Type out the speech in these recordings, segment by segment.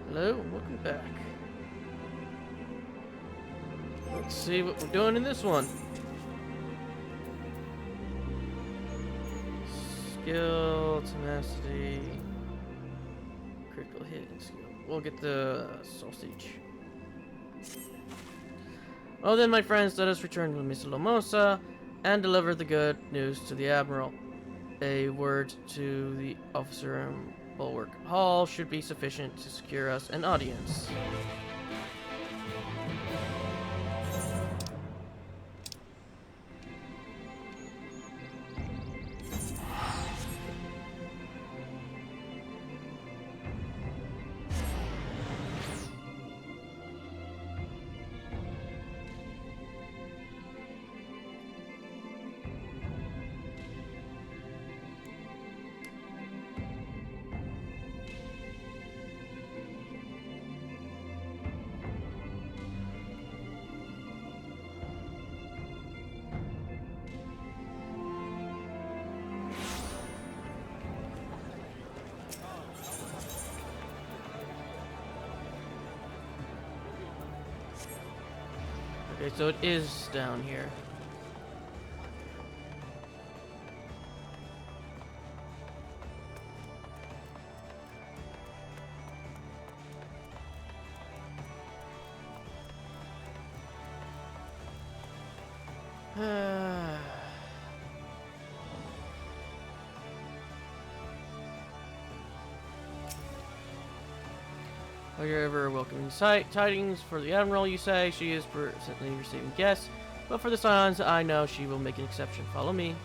Hello, welcome back. Let's see what we're doing in this one. Skill, tenacity, critical hit, and skill. We'll get the sausage. Well then, my friends, let us return to Miss Lomosa and deliver the good news to the Admiral. A word to the officer in Bulwark Hall should be sufficient to secure us an audience. Okay, so it is down here. Are you ever welcoming tidings for the Admiral, you say? She is presently receiving guests, but for the Scions, I know she will make an exception. Follow me.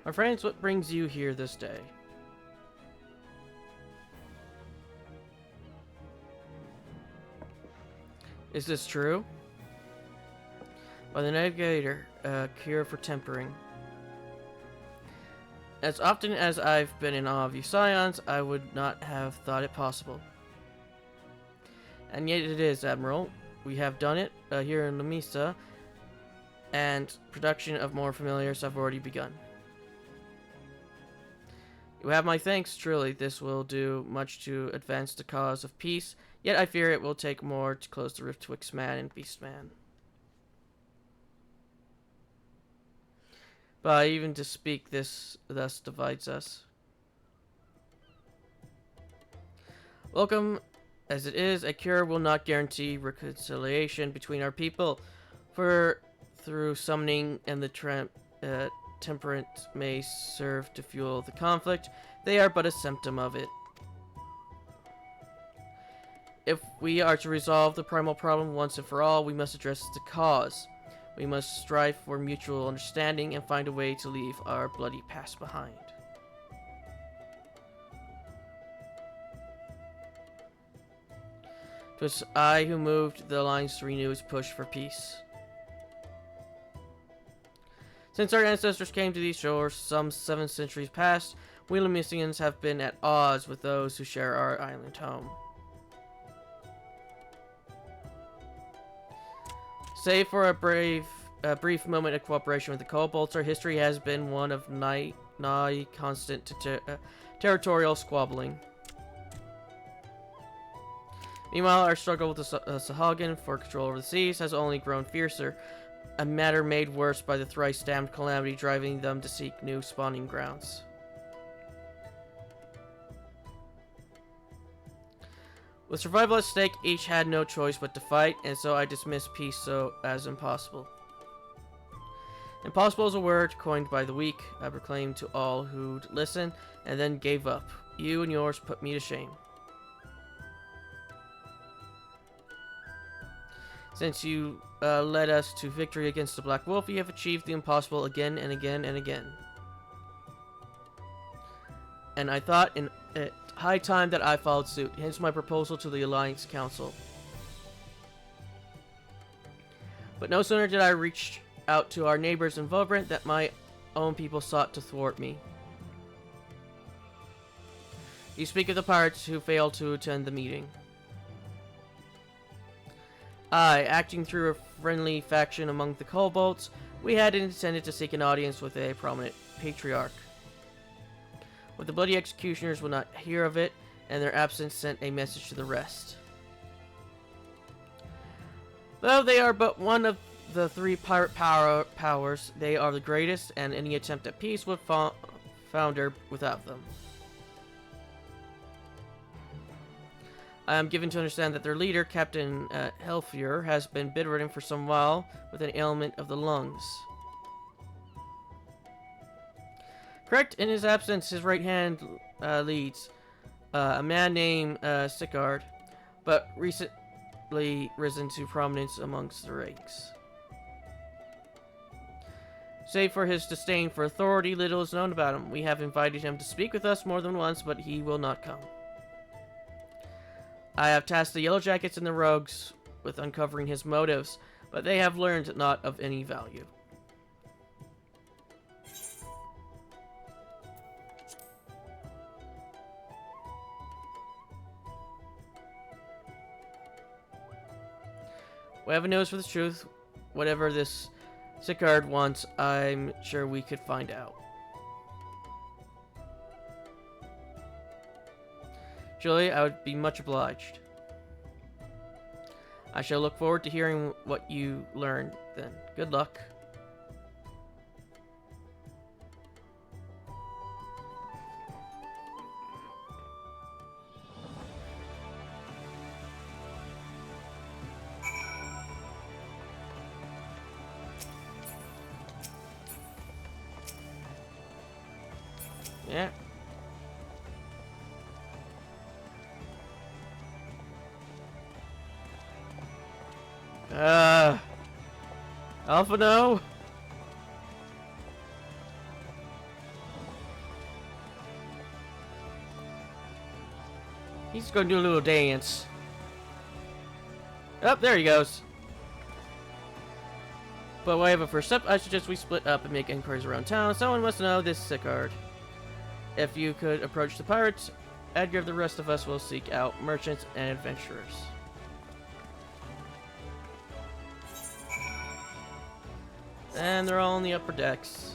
My friends, what brings you here this day? Is this true? By the Navigator, a cure for tempering. As often as I've been in awe of you Scions, I would not have thought it possible. And yet it is, Admiral. We have done it here in Lamisa, and production of more familiars have already begun. You have my thanks, truly. This will do much to advance the cause of peace, yet I fear it will take more to close the rift twixt man and beastman. But even to speak this thus divides us. Welcome as it is, a cure will not guarantee reconciliation between our people, for through summoning and the temperament may serve to fuel the conflict, they are but a symptom of it. If we are to resolve the primal problem once and for all, we must address the cause. We must strive for mutual understanding and find a way to leave our bloody past behind. It was I who moved the Alliance to renew its push for peace. Since our ancestors came to these shores some 7 centuries past, we Lamisians have been at odds with those who share our island home. Save for a brief moment of cooperation with the kobolds, our history has been one of nigh constant territorial squabbling. Meanwhile, our struggle with the Sahagin for control over the seas has only grown fiercer, a matter made worse by the thrice damned calamity driving them to seek new spawning grounds. With survival at stake, each had no choice but to fight, and so I dismissed peace as impossible. Impossible is a word coined by the weak, I proclaimed to all who'd listen, and then gave up. You and yours put me to shame. Since you led us to victory against the Black Wolf, you have achieved the impossible again and again and again. And I thought it high time that I followed suit, hence my proposal to the Alliance Council. But no sooner did I reach out to our neighbors in Vobrant that my own people sought to thwart me. You speak of the pirates who failed to attend the meeting. I, acting through a friendly faction among the kobolds, we had intended to seek an audience with a prominent patriarch. But the bloody executioners would not hear of it, and their absence sent a message to the rest. Though they are but one of the three pirate powers, they are the greatest, and any attempt at peace would founder without them. I am given to understand that their leader, Captain Helfier, has been bedridden for some while with an ailment of the lungs. Correct, in his absence, his right hand leads a man named Sigurd, but recently risen to prominence amongst the ranks. Save for his disdain for authority, little is known about him. We have invited him to speak with us more than once, but he will not come. I have tasked the Yellow Jackets and the Rogues with uncovering his motives, but they have learned not of any value. We have a nose for the truth. Whatever this Sigurd wants, I'm sure we could find out. Julie, I would be much obliged. I shall look forward to hearing what you learn then. Good luck. Yeah. Alpha, no. He's gonna do a little dance. Oh, there he goes. But way of a first step, I suggest we split up and make inquiries around town. Someone must know this Sigurd. If you could approach the pirates, Edgar, the rest of us will seek out merchants and adventurers. And they're all on the upper decks.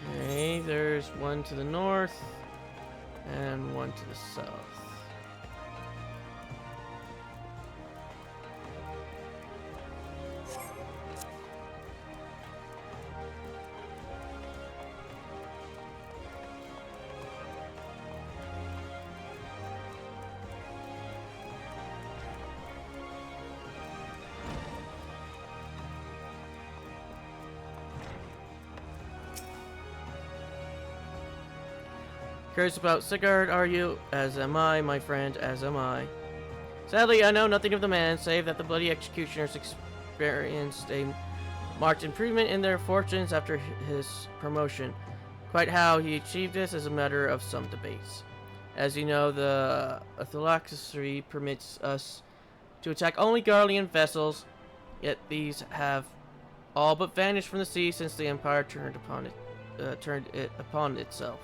Okay, there's one to the north and one to the south. Curious about Sigurd, are you? As am I, my friend, as am I. Sadly, I know nothing of the man, save that the bloody executioners experienced a marked improvement in their fortunes after his promotion. Quite how he achieved this is a matter of some debates. As you know, the orthodoxy permits us to attack only Garlean vessels, yet these have all but vanished from the sea since the Empire turned it upon itself.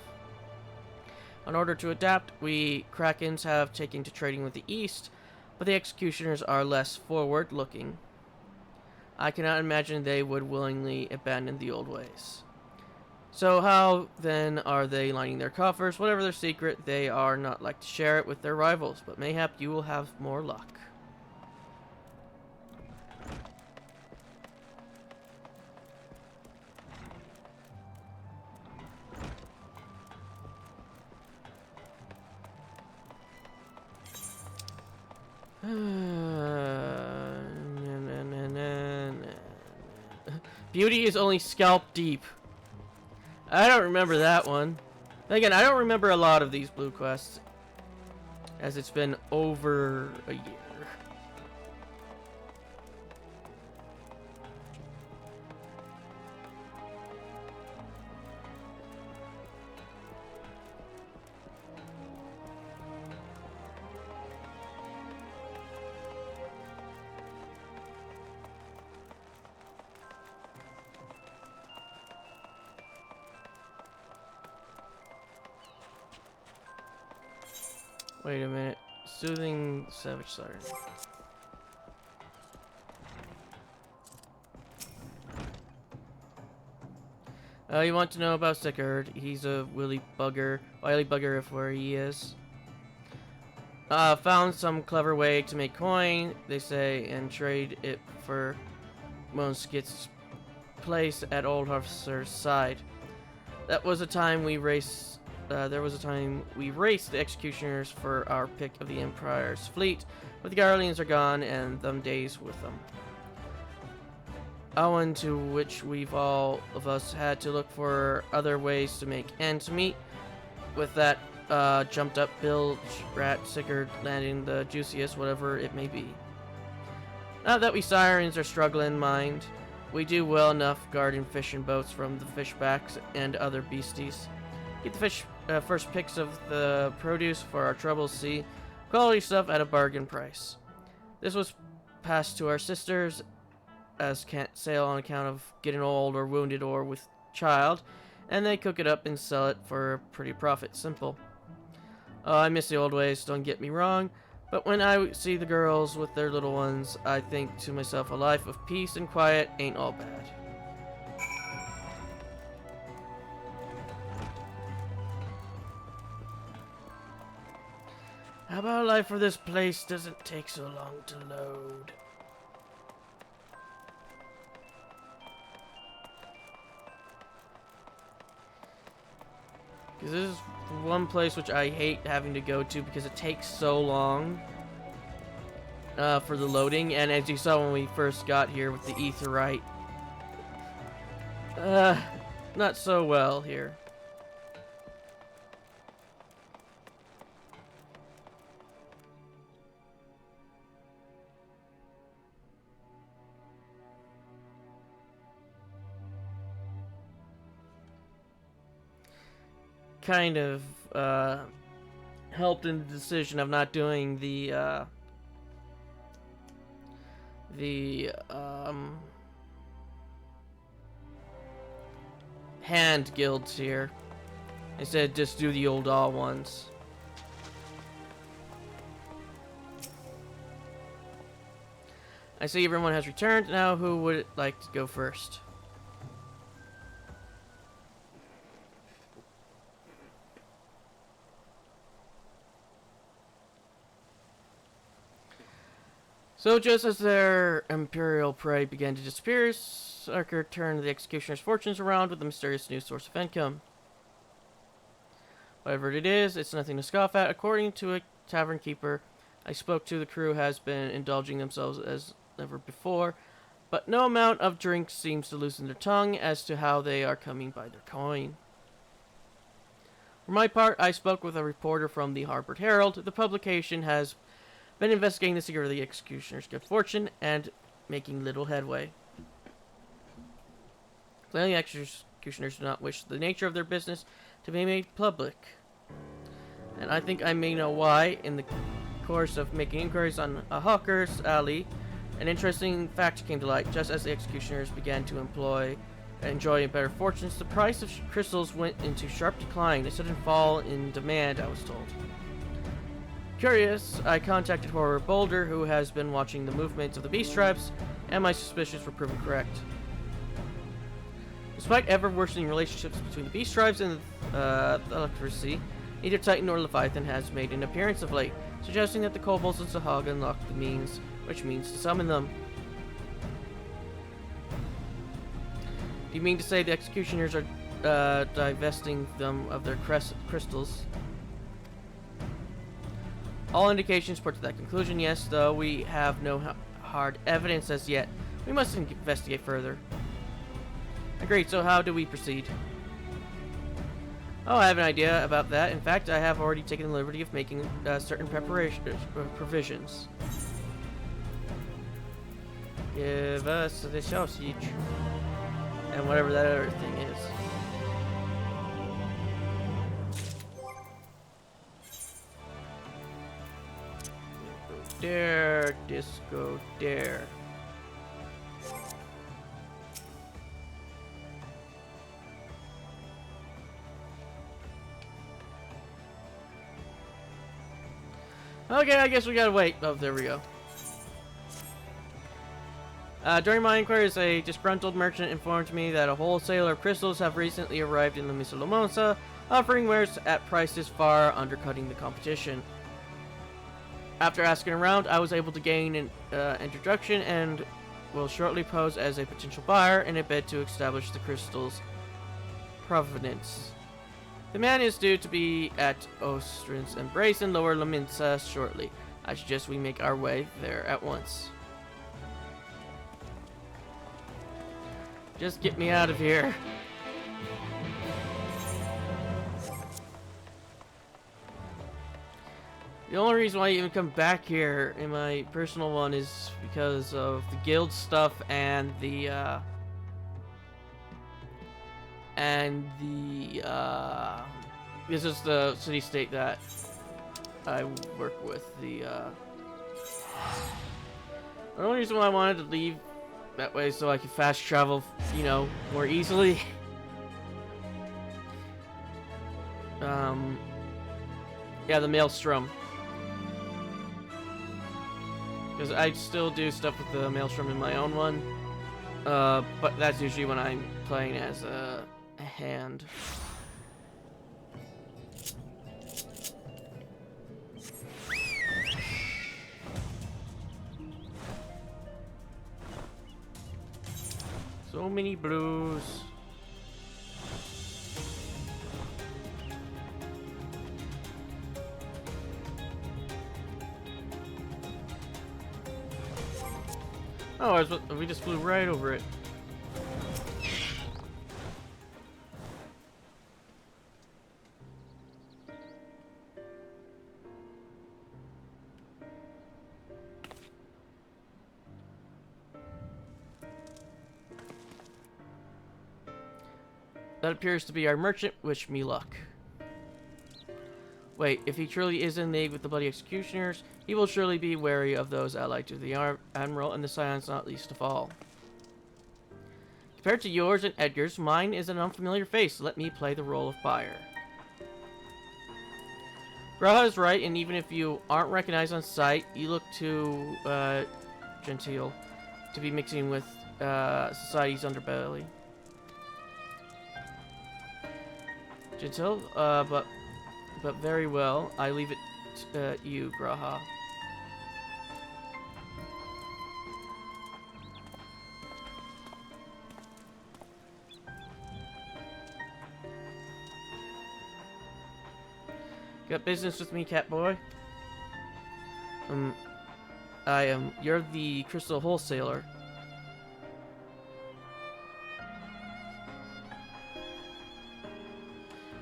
In order to adapt, we Krakens have taken to trading with the East, but the executioners are less forward-looking. I cannot imagine they would willingly abandon the old ways. So how, then, are they lining their coffers? Whatever their secret, they are not like to share it with their rivals, but mayhap you will have more luck. Beauty is only scalp deep. I don't remember that one. Again, I don't remember a lot of these blue quests, as it's been over a year. Wait a minute. Soothing Savage Siren. You want to know about Sickard? He's a wily bugger if where he is. Found some clever way to make coin, they say, and trade it for Monskit's place at Old Officer's side. There was a time we raced the executioners for our pick of the Empire's fleet, but the Guardians are gone and them days with them. Owing to which we've all of us had to look for other ways to make ends meet. With that jumped up bilge rat Sickard landing the juiciest, whatever it may be. Now that we sirens are struggling, mind, we do well enough guarding fishing boats from the fishbacks and other beasties. Get the first picks of the produce for our troubles, see? Quality stuff at a bargain price. This was passed to our sisters, as can't sail on account of getting old or wounded or with child, and they cook it up and sell it for a pretty profit. Simple. Oh, I miss the old ways, don't get me wrong, but when I see the girls with their little ones, I think to myself a life of peace and quiet ain't all bad. How about life for this place doesn't take so long to load? Because this is one place which I hate having to go to because it takes so long for the loading. And as you saw when we first got here with the Aetheryte, not so well here. Kind of helped in the decision of not doing the hand guilds here. Instead, just do the old all ones. I see everyone has returned. Now, who would like to go first? So just as their imperial prey began to disappear, Sarker turned the executioner's fortunes around with a mysterious new source of income. Whatever it is, it's nothing to scoff at. According to a tavern keeper I spoke to, the crew has been indulging themselves as never before, but no amount of drink seems to loosen their tongue as to how they are coming by their coin. For my part, I spoke with a reporter from the Harvard Herald. The publication has been investigating the secret of the executioner's good fortune and making little headway. Clearly, executioners do not wish the nature of their business to be made public. And I think I may know why. In the course of making inquiries on a hawker's alley, an interesting fact came to light. Just as the executioners began to enjoy better fortunes, the price of crystals went into sharp decline, a sudden fall in demand, I was told. Curious, I contacted Horror Boulder, who has been watching the movements of the beast tribes, and my suspicions were proven correct. Despite ever-worsening relationships between the beast tribes and the electricity, neither Titan nor Leviathan has made an appearance of late, suggesting that the kobolds and Sahag unlocked the means, which means to summon them. Do you mean to say the executioners are divesting them of their crystals? All indications point to that conclusion, yes, though we have no hard evidence as yet. We must investigate further. Agreed, so how do we proceed? Oh, I have an idea about that. In fact, I have already taken the liberty of making certain provisions. Give us the sausage. And whatever that other thing is. Dare, disco, dare. Okay, I guess we gotta wait. Oh, there we go. During my inquiries, a disgruntled merchant informed me that a wholesaler of crystals have recently arrived in La Misalomosa, offering wares at prices far undercutting the competition. After asking around, I was able to gain an introduction and will shortly pose as a potential buyer in a bid to establish the crystal's provenance. The man is due to be at Ostrin's Embrace in Lower Laminsa shortly. I suggest we make our way there at once. Just get me out of here. The only reason why I even come back here in my personal one is because of the guild stuff and the this is the city-state that I work with. The only reason why I wanted to leave that way so I could fast travel, you know, more easily. Yeah, the Maelstrom. Because I still do stuff with the Maelstrom in my own one. But that's usually when I'm playing as a hand. So many blues. Oh, we just flew right over it. That appears to be our merchant. Wish me luck. Wait, if he truly is in league with the Bloody Executioners, he will surely be wary of those allied to the Admiral and the Scions not least of all. Compared to yours and Edgar's, mine is an unfamiliar face. Let me play the role of buyer. Graha is right, and even if you aren't recognized on sight, you look too genteel to be mixing with society's underbelly. Gentle, but very well. I leave it to you, Graha. Got business with me, cat boy? You're the crystal wholesaler.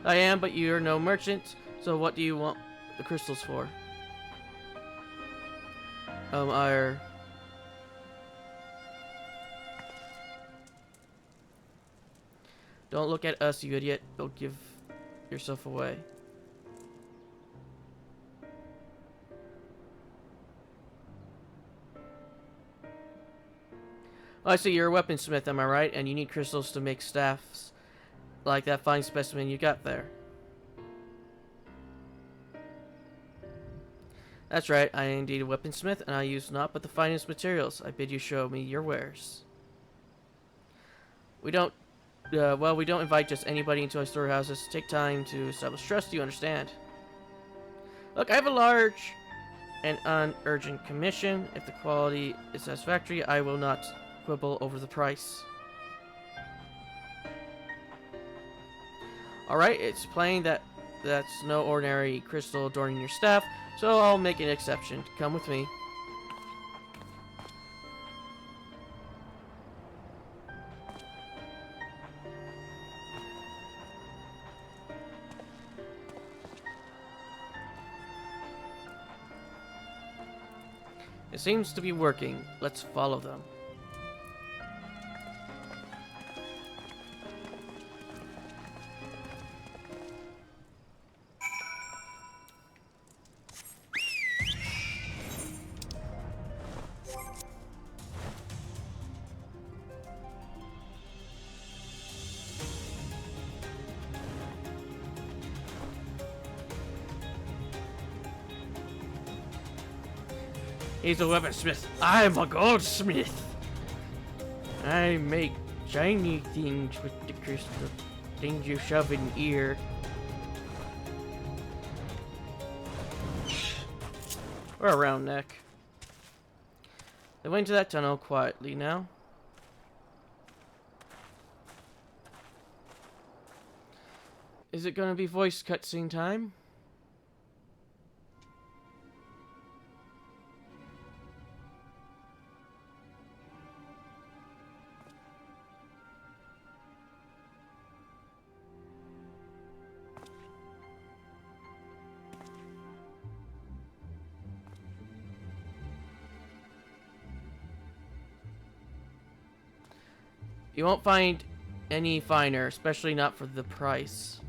I am, but you're no merchant, so what do you want the crystals for? Don't look at us, you idiot. Don't give yourself away. Oh, I see, you're a weaponsmith, am I right? And you need crystals to make staffs like that fine specimen you got there. That's right, I am indeed a weaponsmith, and I use naught but the finest materials. I bid you show me your wares. We don't invite just anybody into our storehouses. Take time to establish trust, you understand? Look, I have a large and urgent commission. If the quality is satisfactory, I will not quibble over the price. Alright, it's plain that that's no ordinary crystal adorning your staff, so I'll make an exception. Come with me. It seems to be working. Let's follow them. He's a weaponsmith. I'm a goldsmith. I make shiny things with the crystal. Things you shove in ear. Or a round neck. They went into that tunnel quietly now. Is it gonna be voice cutscene time? You won't find any finer, especially not for the price.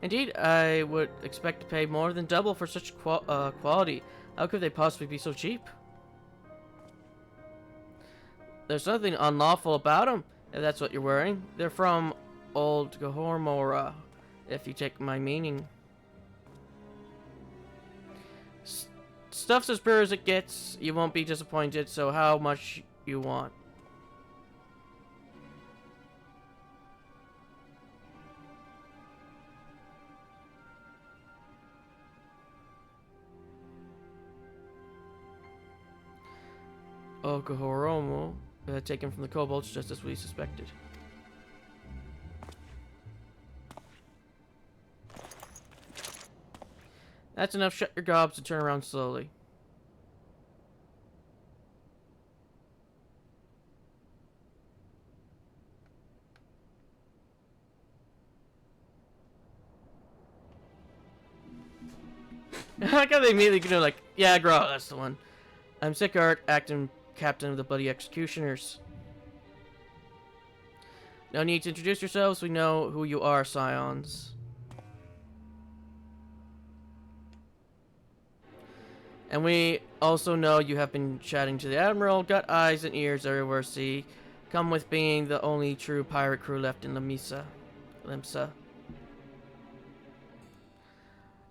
Indeed, I would expect to pay more than double for such quality. How could they possibly be so cheap? There's nothing unlawful about them, if that's what you're wearing. They're from old Gahormora, if you take my meaning. Stuff's as pure as it gets. You won't be disappointed, so how much you want? Okahoromo, taken from the kobolds just as we suspected. That's enough. Shut your gobs and turn around slowly. I like how they immediately go like, yeah, Grow, that's the one. I'm Sickart, acting captain of the Bloody Executioners. No need to introduce yourselves, we know who you are, Scions. And we also know you have been chatting to the Admiral, got eyes and ears everywhere, see. Come with being the only true pirate crew left in Limsa.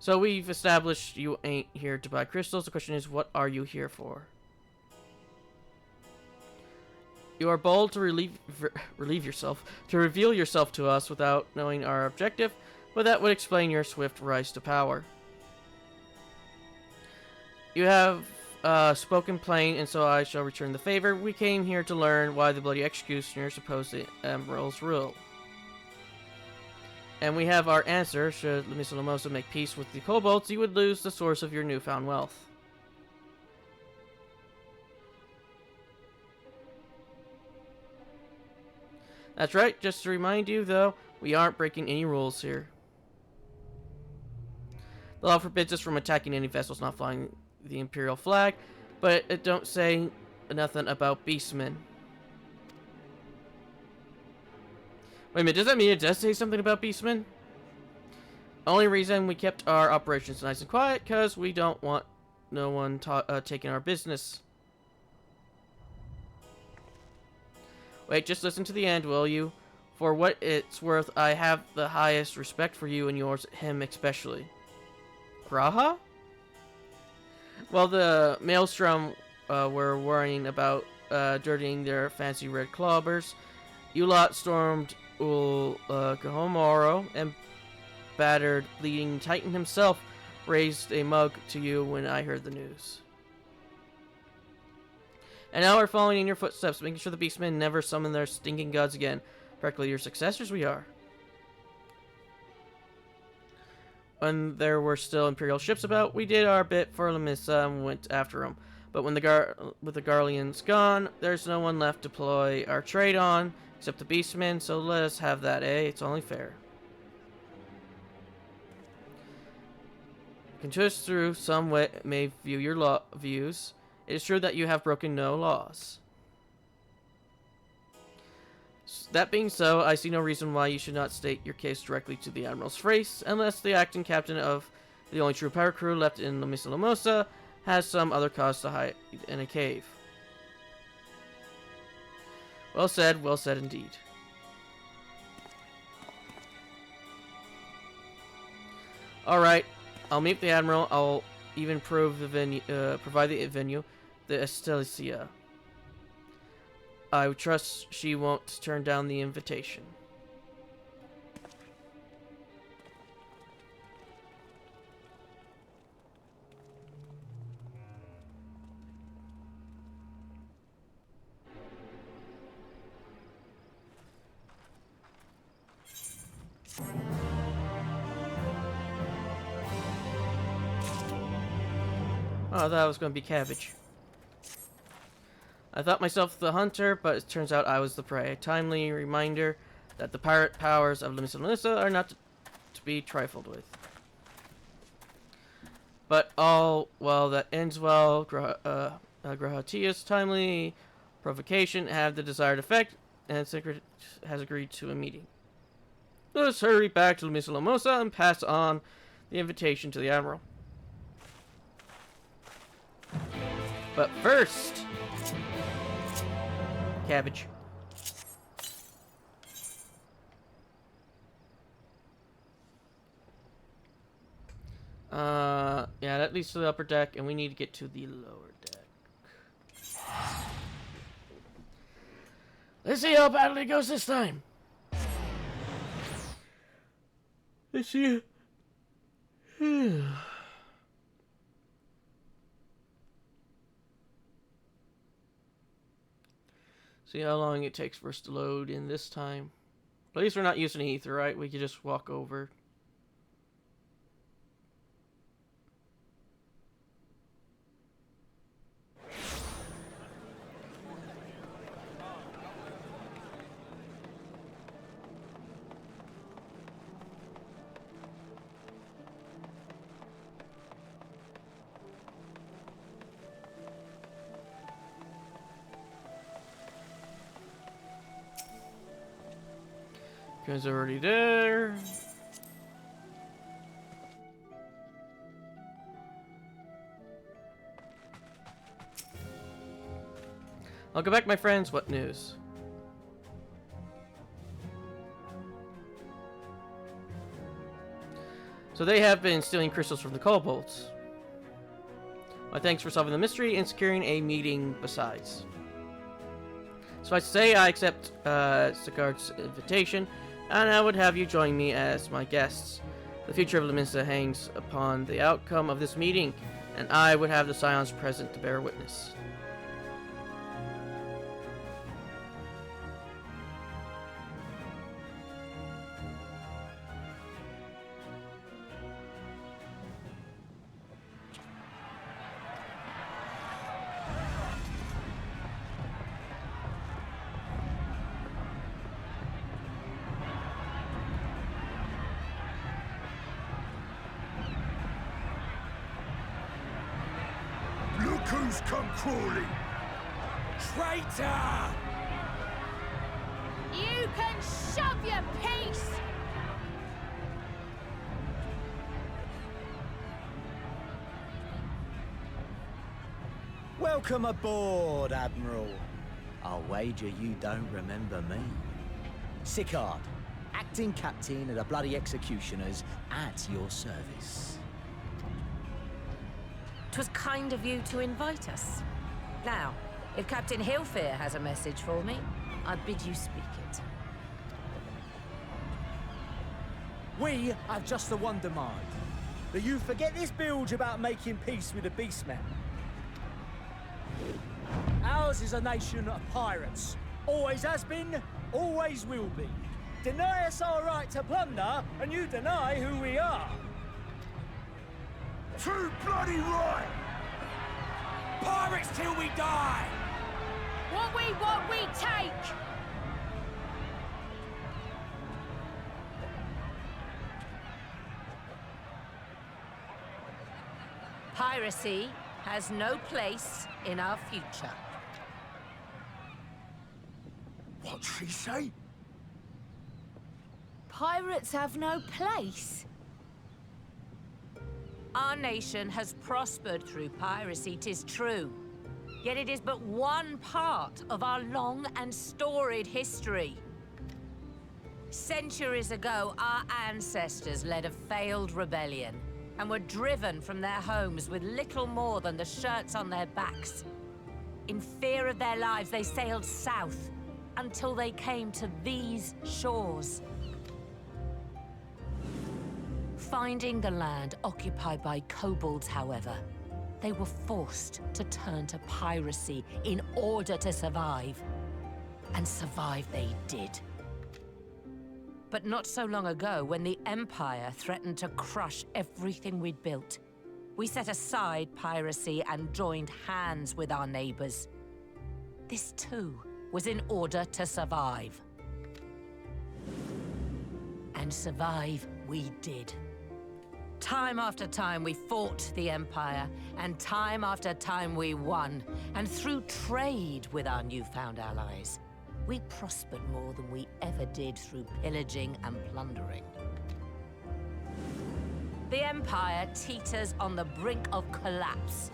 So we've established you ain't here to buy crystals. The question is, what are you here for? You are bold to reveal yourself to us without knowing our objective, but that would explain your swift rise to power. You have spoken plain, and so I shall return the favor. We came here to learn why the Bloody Executioners oppose the Admiral's rule. And we have our answer. Should Mr. Lamosa make peace with the kobolds, you would lose the source of your newfound wealth. That's right, just to remind you, though, we aren't breaking any rules here. The law forbids us from attacking any vessels not flying the Imperial flag, but it don't say nothing about beastmen. Wait a minute, does that mean it does say something about beastmen? Only reason we kept our operations nice and quiet, because we don't want no one taking our business. Wait, just listen to the end, will you? For what it's worth, I have the highest respect for you and yours, him especially. Graha? Well, the Maelstrom were worrying about dirtying their fancy red clobbers. You lot stormed Gahomoro and battered Bleeding Titan himself raised a mug to you when I heard the news. And now we're following in your footsteps, making sure the beastmen never summon their stinking gods again. Practically your successors we are. When there were still Imperial ships about, we did our bit for Limsa and went after them. But when the Garleans gone, there's no one left to ploy our trade on, except the beastmen, so let us have that, eh? It's only fair. can twist through some way may view your views. It is true that you have broken no laws. That being so, I see no reason why you should not state your case directly to the Admiral's face, unless the acting captain of the only true pirate crew left in La Miselamosa has some other cause to hide in a cave. Well said indeed. Alright, I'll meet the Admiral. I'll even provide the venue, the Estelicia. I trust she won't turn down the invitation. Oh, I thought it was going to be cabbage. I thought myself the hunter, but it turns out I was the prey. A timely reminder that the pirate powers of La Miselamosa are not to be trifled with. But all well that ends well. Grahatia's timely provocation had the desired effect, and Secret has agreed to a meeting. Let us hurry back to La Miselamosa and pass on the invitation to the Admiral. But first, cabbage. Yeah, that leads to the upper deck, and we need to get to the lower deck. Let's see how badly it goes this time. Let's see. See how long it takes for us to load in this time. At least we're not using ether, right? We could just walk over. Guys already there. Welcome back, my friends. What news? So they have been stealing crystals from the kobolds. My thanks for solving the mystery and securing a meeting besides. So I say I accept Sigurd's invitation, and I would have you join me as my guests. The future of Lamisa hangs upon the outcome of this meeting, and I would have the Scions present to bear witness. Who's come crawling? Traitor! You can shove your piece! Welcome aboard, Admiral. I'll wager you don't remember me. Sigurd, acting captain of the bloody executioners, at your service. 'Twas kind of you to invite us. Now, if Captain Hillfear has a message for me, I bid you speak it. We have just the one demand. That you forget this bilge about making peace with the beastmen. Ours is a nation of pirates. Always has been, always will be. Deny us our right to plunder, and you deny who we are. Too bloody right! Pirates till we die! What we want, we take! Piracy has no place in our future. What'd she say? Pirates have no place. Our nation has prospered through piracy, 'tis true. Yet it is but one part of our long and storied history. Centuries ago, our ancestors led a failed rebellion and were driven from their homes with little more than the shirts on their backs. In fear of their lives, they sailed south until they came to these shores. Finding the land occupied by kobolds, however, they were forced to turn to piracy in order to survive. And survive they did. But not so long ago, when the Empire threatened to crush everything we'd built, we set aside piracy and joined hands with our neighbors. This too was in order to survive. And survive we did. Time after time we fought the Empire, and time after time we won. And through trade with our newfound allies, we prospered more than we ever did through pillaging and plundering. The Empire teeters on the brink of collapse.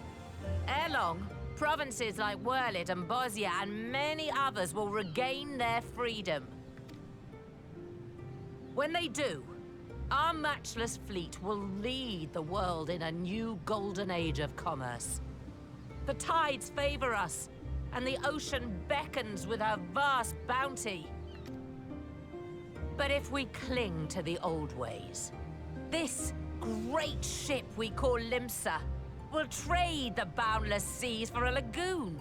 Ere long, provinces like Wurlit and Bosnia and many others will regain their freedom. When they do, our matchless fleet will lead the world in a new golden age of commerce. The tides favor us, and the ocean beckons with her vast bounty. But if we cling to the old ways, this great ship we call Limsa will trade the boundless seas for a lagoon.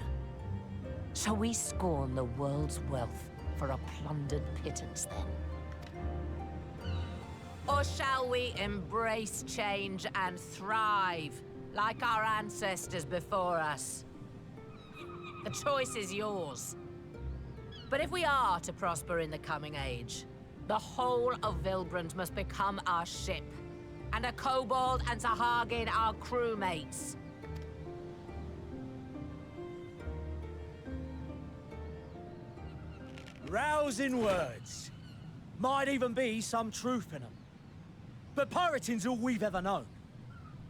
Shall we scorn the world's wealth for a plundered pittance then? Or shall we embrace change and thrive, like our ancestors before us? The choice is yours. But if we are to prosper in the coming age, the whole of Vilbrand must become our ship, and a kobold and Sahagin our crewmates. Rousing words. Might even be some truth in them. But pirating's all we've ever known.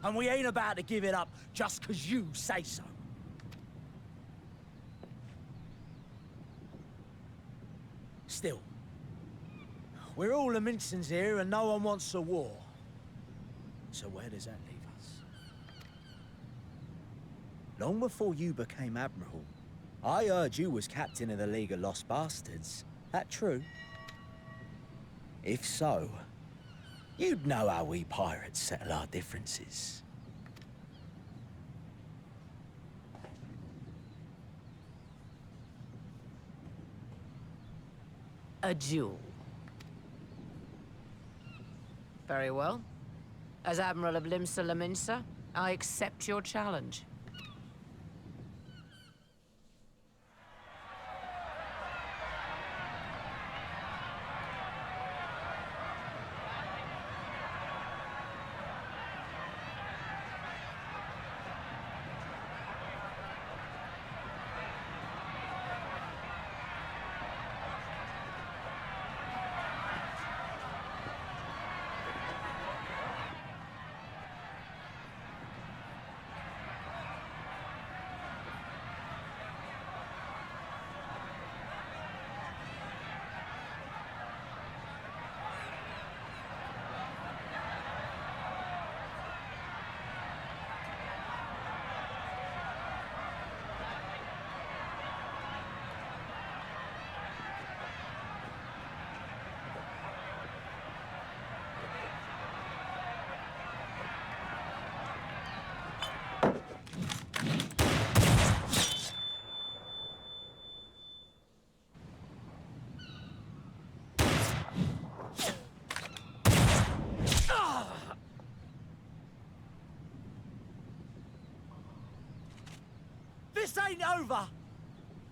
And we ain't about to give it up just 'cause you say so. Still, we're all Laminsons here and no one wants a war. So where does that leave us? Long before you became Admiral, I heard you was captain of the League of Lost Bastards. That true? If so, you'd know how we pirates settle our differences. A duel. Very well. As Admiral of Limsa Laminsa, I accept your challenge. This ain't over!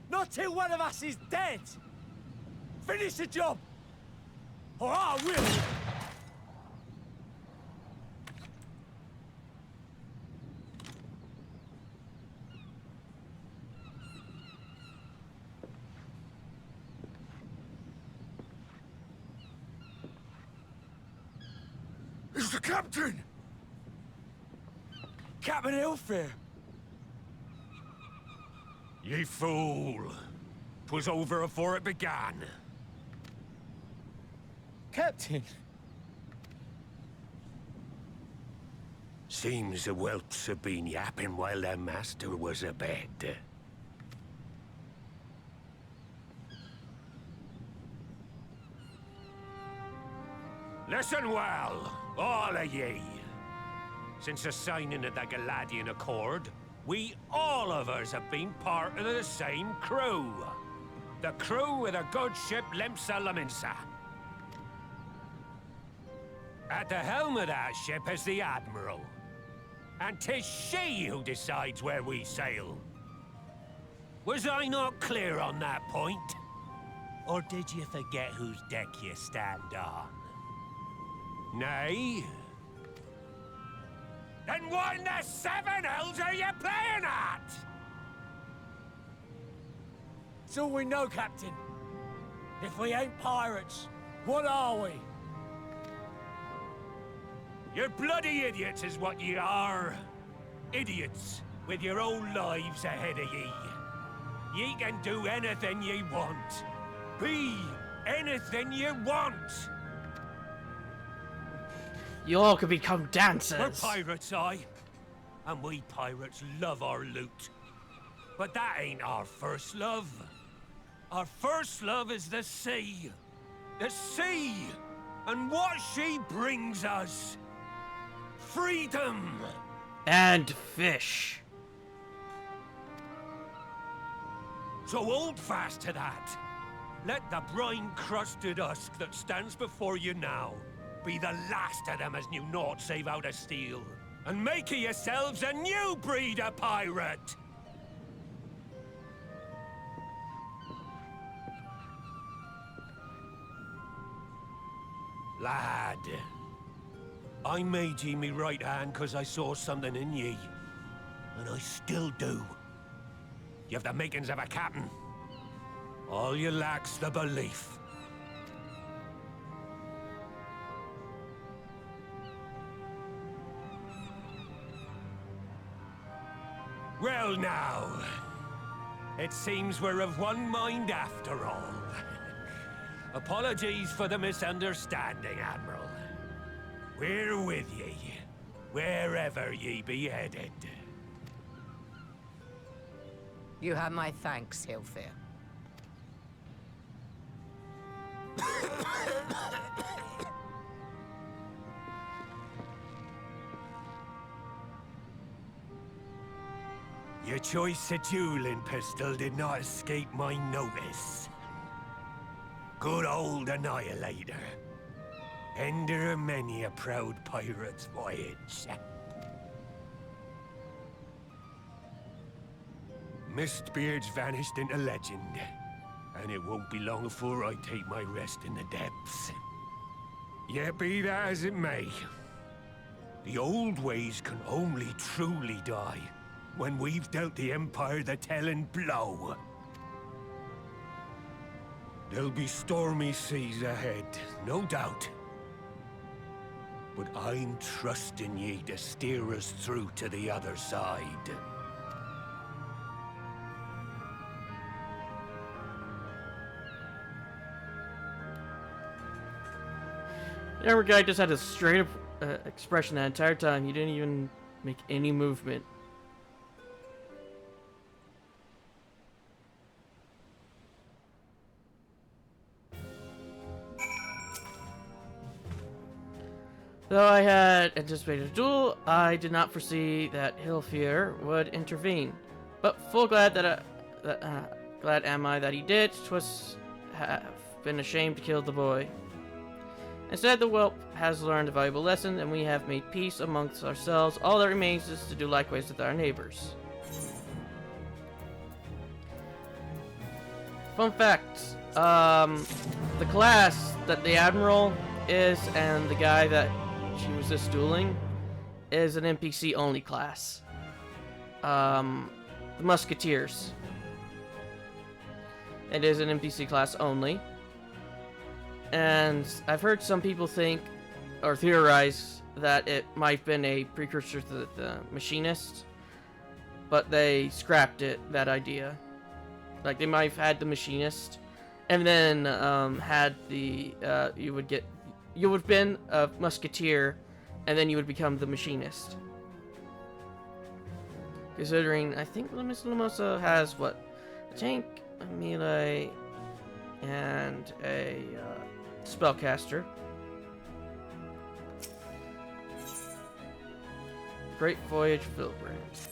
Not till one of us is dead! Finish the job! Or I will! Who's the captain? Captain Ilfir. Ye fool. 'Twas over afore it began. Captain. Seems the whelps have been yapping while their master was abed. Listen well, all of ye. Since the signing of the Galadian Accord, we all of us have been part of the same crew. The crew of the good ship Limsa Laminsa. At the helm of that ship is the Admiral. And 'tis she who decides where we sail. Was I not clear on that point? Or did you forget whose deck you stand on? Nay? Then what in the seven hells are you playing at? It's all we know, Captain. If we ain't pirates, what are we? You're bloody idiots is what ye are. Idiots with your own lives ahead of ye. Ye can do anything ye want. Be anything ye want. You all could become We're dancers. pirates, aye. And we pirates love our loot. But that ain't our first love. Our first love is the sea. The sea! And what she brings us. Freedom! And fish. So hold fast to that. Let the brine-crusted husk that stands before you now be the last of them as knew naught save out of steel. And make of yourselves a new breed of pirate! Lad, I made ye me right hand 'cause I saw something in ye. And I still do. You have the makings of a captain. All you lack's the belief. Well now, it seems we're of one mind after all. Apologies for the misunderstanding, Admiral. We're with ye, wherever ye be headed. You have my thanks, Hilfir. Your choice of dueling pistol did not escape my notice. Good old Annihilator. Ender of many a proud pirate's voyage. Mistbeard's vanished into legend, and it won't be long before I take my rest in the depths. Yet be that as it may, the old ways can only truly die when we've dealt the Empire the telling blow. There'll be stormy seas ahead, no doubt. But I'm trusting ye to steer us through to the other side. Our guy just had a straight up expression that entire time. He didn't even make any movement. Though I had anticipated a duel, I did not foresee that Hilfir would intervene. But full glad that, glad am I that he did. 'Twas have been a shame to kill the boy. Instead, the whelp has learned a valuable lesson, and we have made peace amongst ourselves. All that remains is to do likewise with our neighbors. Fun fact: the class that the Admiral is and the guy that she was just dueling is an NPC only class. The Musketeers. It is an NPC class only. And I've heard some people think or theorize that it might have been a precursor to the machinist, but they scrapped that idea. Like, they might have had the machinist, and then had the you would have been a musketeer, and then you would become the machinist. Considering, I think Miss Lamosa has what? A tank, a melee, and a spellcaster. Great Voyage Vilbrand.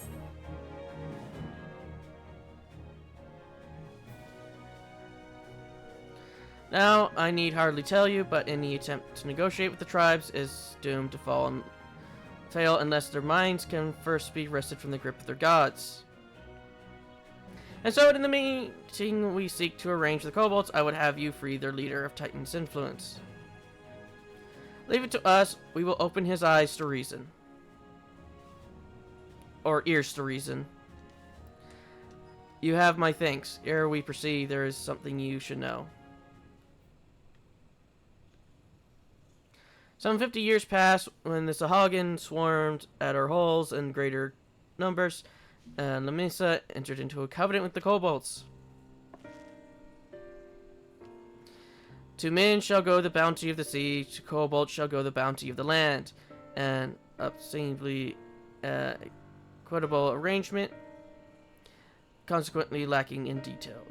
Now, I need hardly tell you, but any attempt to negotiate with the tribes is doomed to fail unless their minds can first be wrested from the grip of their gods. And so, in the meeting we seek to arrange the kobolds, I would have you free their leader of Titan's influence. Leave it to us, we will open his eyes to reason. Or ears to reason. You have my thanks. Ere we proceed, there is something you should know. Some 50 years passed when the Sahagin swarmed at our halls in greater numbers, and Lamisa entered into a covenant with the kobolds. To men shall go the bounty of the sea, to kobolds shall go the bounty of the land, an obscenely equitable arrangement, consistently lacking in detail.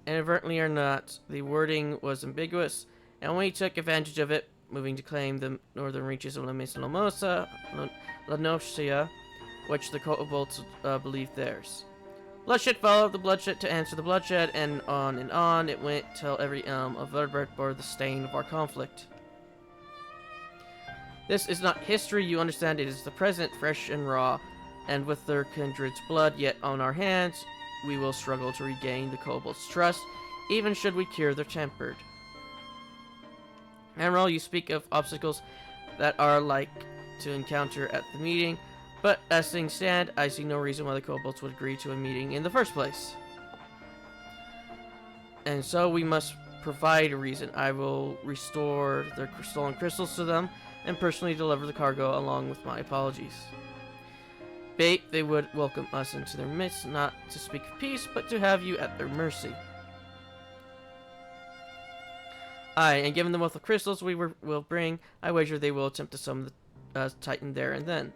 Inadvertently or not, the wording was ambiguous, and we took advantage of it, moving to claim the northern reaches of La Nocia, which the kobolds believed theirs. Bloodshed followed the bloodshed to answer the bloodshed, and on it went till every elm of Vertebrate bore the stain of our conflict. This is not history, you understand, it is the present, fresh and raw, and with their kindred's blood yet on our hands, we will struggle to regain the kobolds' trust, even should we cure their tempered. Admiral, you speak of obstacles that are like to encounter at the meeting, but as things stand, I see no reason why the kobolds would agree to a meeting in the first place. And so we must provide a reason. I will restore their stolen crystals to them, and personally deliver the cargo along with my apologies. Bait, they would welcome us into their midst, not to speak of peace, but to have you at their mercy. Aye, and given the wealth of crystals we will bring, I wager they will attempt to summon the Titan there and then.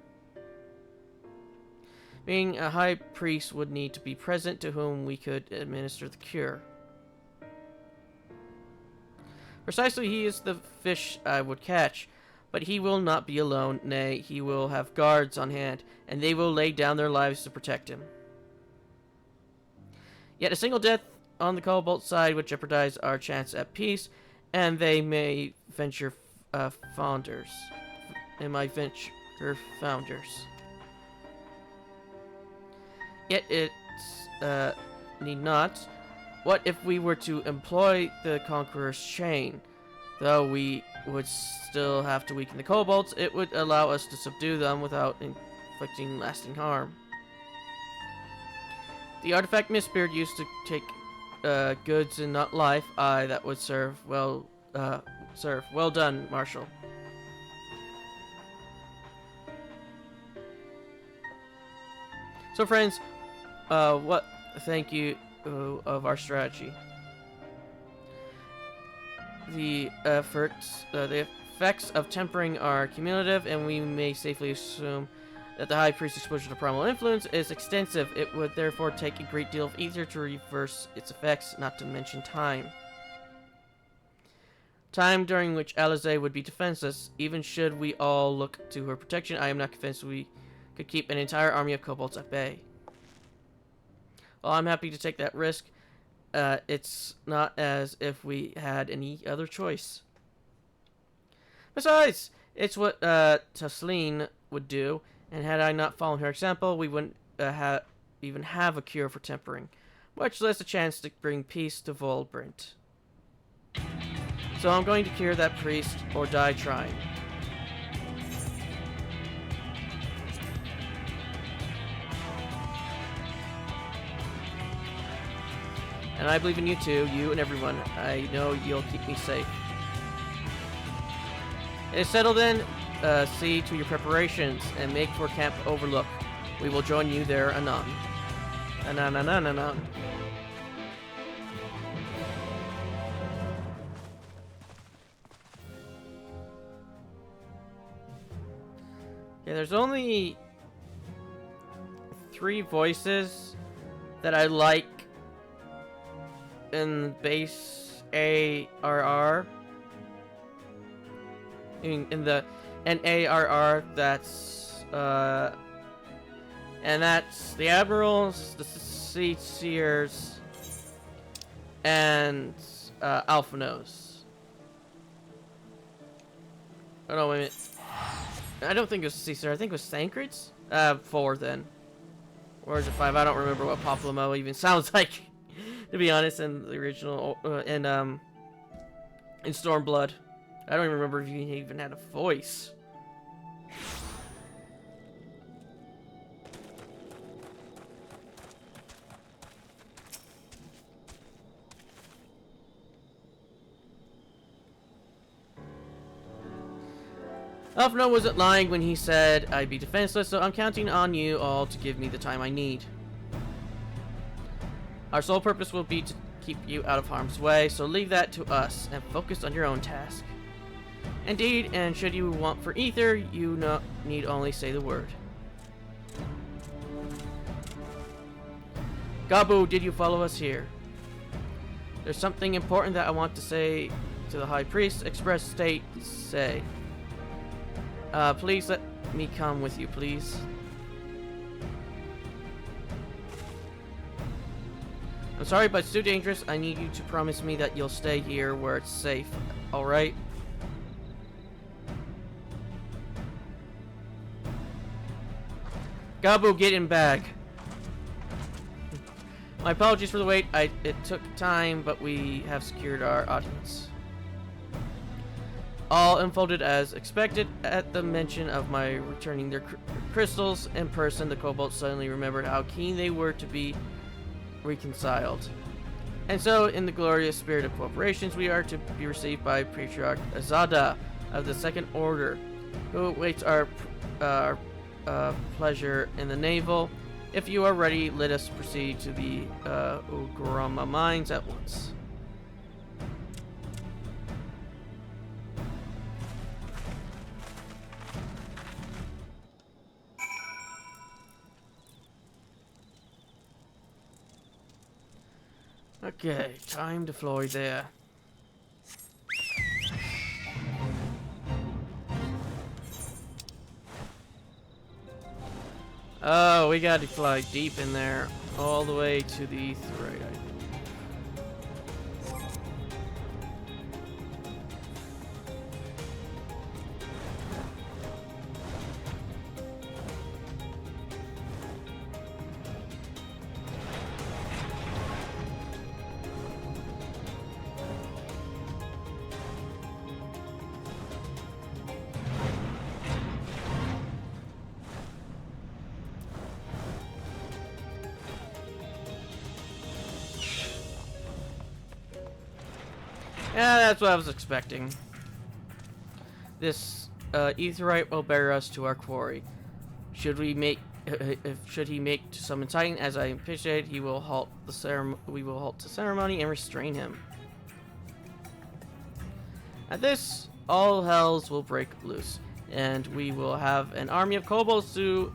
Being a high priest would need to be present to whom we could administer the cure. Precisely, he is the fish I would catch, but he will not be alone, nay, he will have guards on hand, and they will lay down their lives to protect him. Yet a single death on the kobold side would jeopardize our chance at peace, and they may venture founders. Yet it's need not. What if we were to employ the Conqueror's chain? Though we would still have to weaken the kobolds, it would allow us to subdue them without inflicting lasting harm. The artifact Mistbeard used to take goods and not life. Aye, that would serve. Well done, Marshal. So, friends, what thank you of our strategy. The effects of tempering are cumulative, and we may safely assume that the High Priest's exposure to primal influence is extensive. It would therefore take a great deal of ether to reverse its effects, not to mention time. Time during which Alize would be defenseless. Even should we all look to her protection, I am not convinced we could keep an entire army of kobolds at bay. Well, I'm happy to take that risk. It's not as if we had any other choice. Besides, it's what Tasleen would do, and had I not followed her example, we wouldn't even have a cure for tempering, much less a chance to bring peace to Volbrint. So I'm going to cure that priest, or die trying. And I believe in you too, you and everyone. I know you'll keep me safe. It is settled then. See to your preparations and make for Camp Overlook. We will join you there anon. Anon. Yeah, there's only 3 voices that I like in base ARR. In the NARR, that's and that's the Admirals, the Seers, and Alphanos. Oh no, wait a minute. I don't think it was Caesar. I think it was Thancred's. 4 then. Or is it 5? I don't remember what Paplamo even sounds like, to be honest, in the original, in Stormblood. I don't even remember if he even had a voice. Alphno wasn't lying when he said I'd be defenseless, so I'm counting on you all to give me the time I need. Our sole purpose will be to keep you out of harm's way, so leave that to us and focus on your own task. Indeed, and should you want for ether, you need only say the word. Gabu, did you follow us here? There's something important that I want to say to the High Priest. Express state, say. Please let me come with you, please. I'm sorry, but it's too dangerous. I need you to promise me that you'll stay here where it's safe, alright? Gabu, get in bag. My apologies for the wait. It took time, but we have secured our audience. All unfolded as expected. At the mention of my returning their crystals in person, the kobolds suddenly remembered how keen they were to be reconciled. And so, in the glorious spirit of corporations, we are to be received by Patriarch Azada of the Second Order, who awaits our pleasure in the naval. If you are ready, let us proceed to the Ugurama mines at once. Okay, time to fly there. Oh, we got to fly deep in there, all the way to the right. Yeah, that's what I was expecting. This Aetheryte will bear us to our quarry. Should he make to summon Titan, as I anticipated, he will halt the we will halt the ceremony and restrain him. At this, all hells will break loose, and we will have an army of kobolds to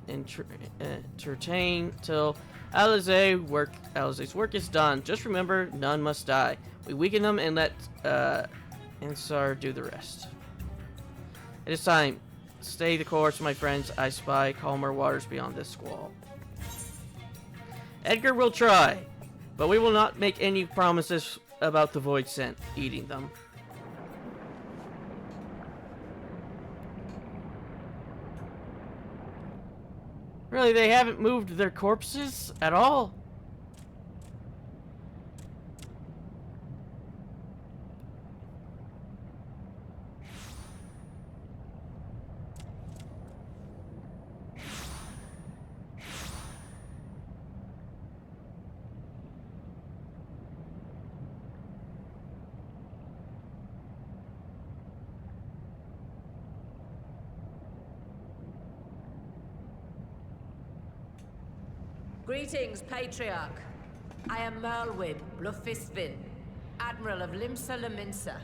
entertain till Alizé's work is done. Just remember, none must die. We weaken them and let Ansar do the rest. It is time. Stay the course, my friends. I spy calmer waters beyond this squall. Edgar will try, but we will not make any promises about the void scent eating them. Really, they haven't moved their corpses at all? Greetings, Patriarch. I am Merlwib Blufisvin, Admiral of Limsa Laminsa.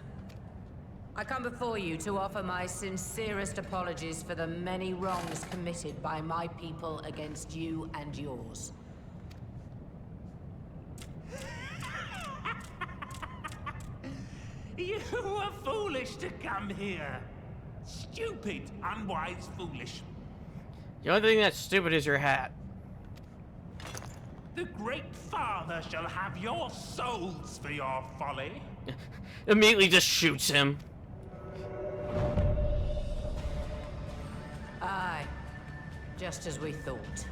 I come before you to offer my sincerest apologies for the many wrongs committed by my people against you and yours. You were foolish to come here. Stupid, unwise, foolish. The only thing that's stupid is your hat. The Great Father shall have your souls for your folly. Immediately just shoots him. Aye, just as we thought.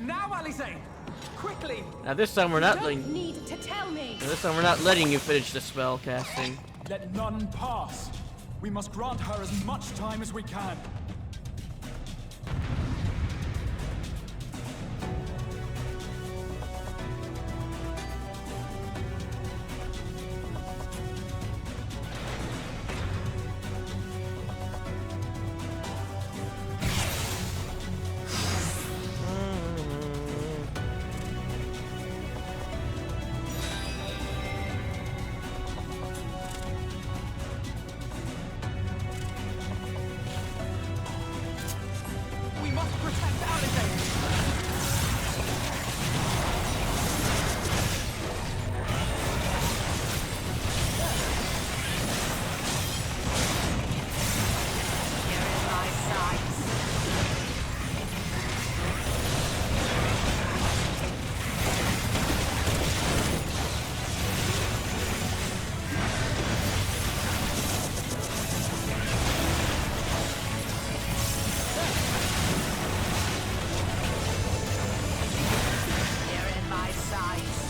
Now, Alize! Quickly! Now this time we're not letting. Need to tell me. Now this time we're not letting you finish the spell casting. Let none pass. We must grant her as much time as we can. We must protect Alize. You're in my sights. You're in my sights.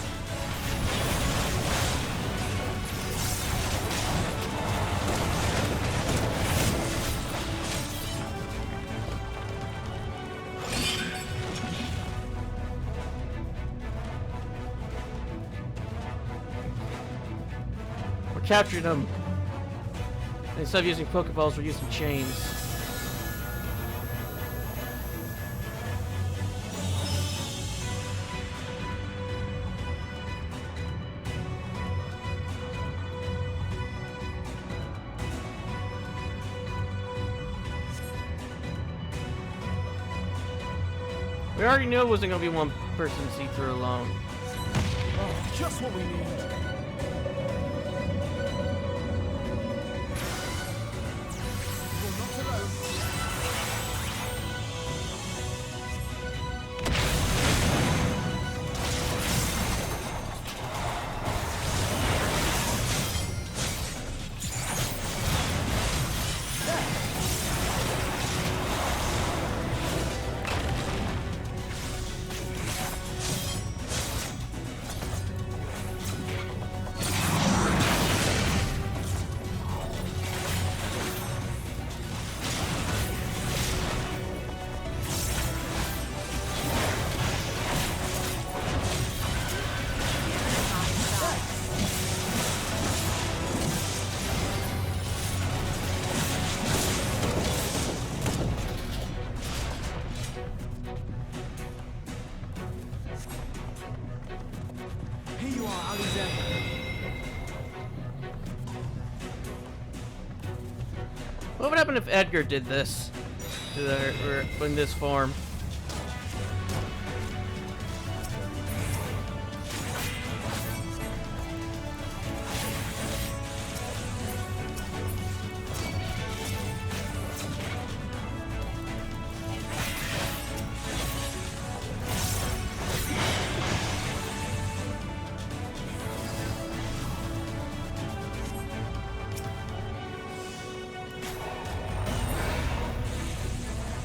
We're capturing them. And instead of using Pokeballs, we're using chains. We already knew it wasn't gonna be one person see through alone. Oh, just what we need. You're not alone. Here you are, Alize. What would happen if Edgar did this? Or in this form?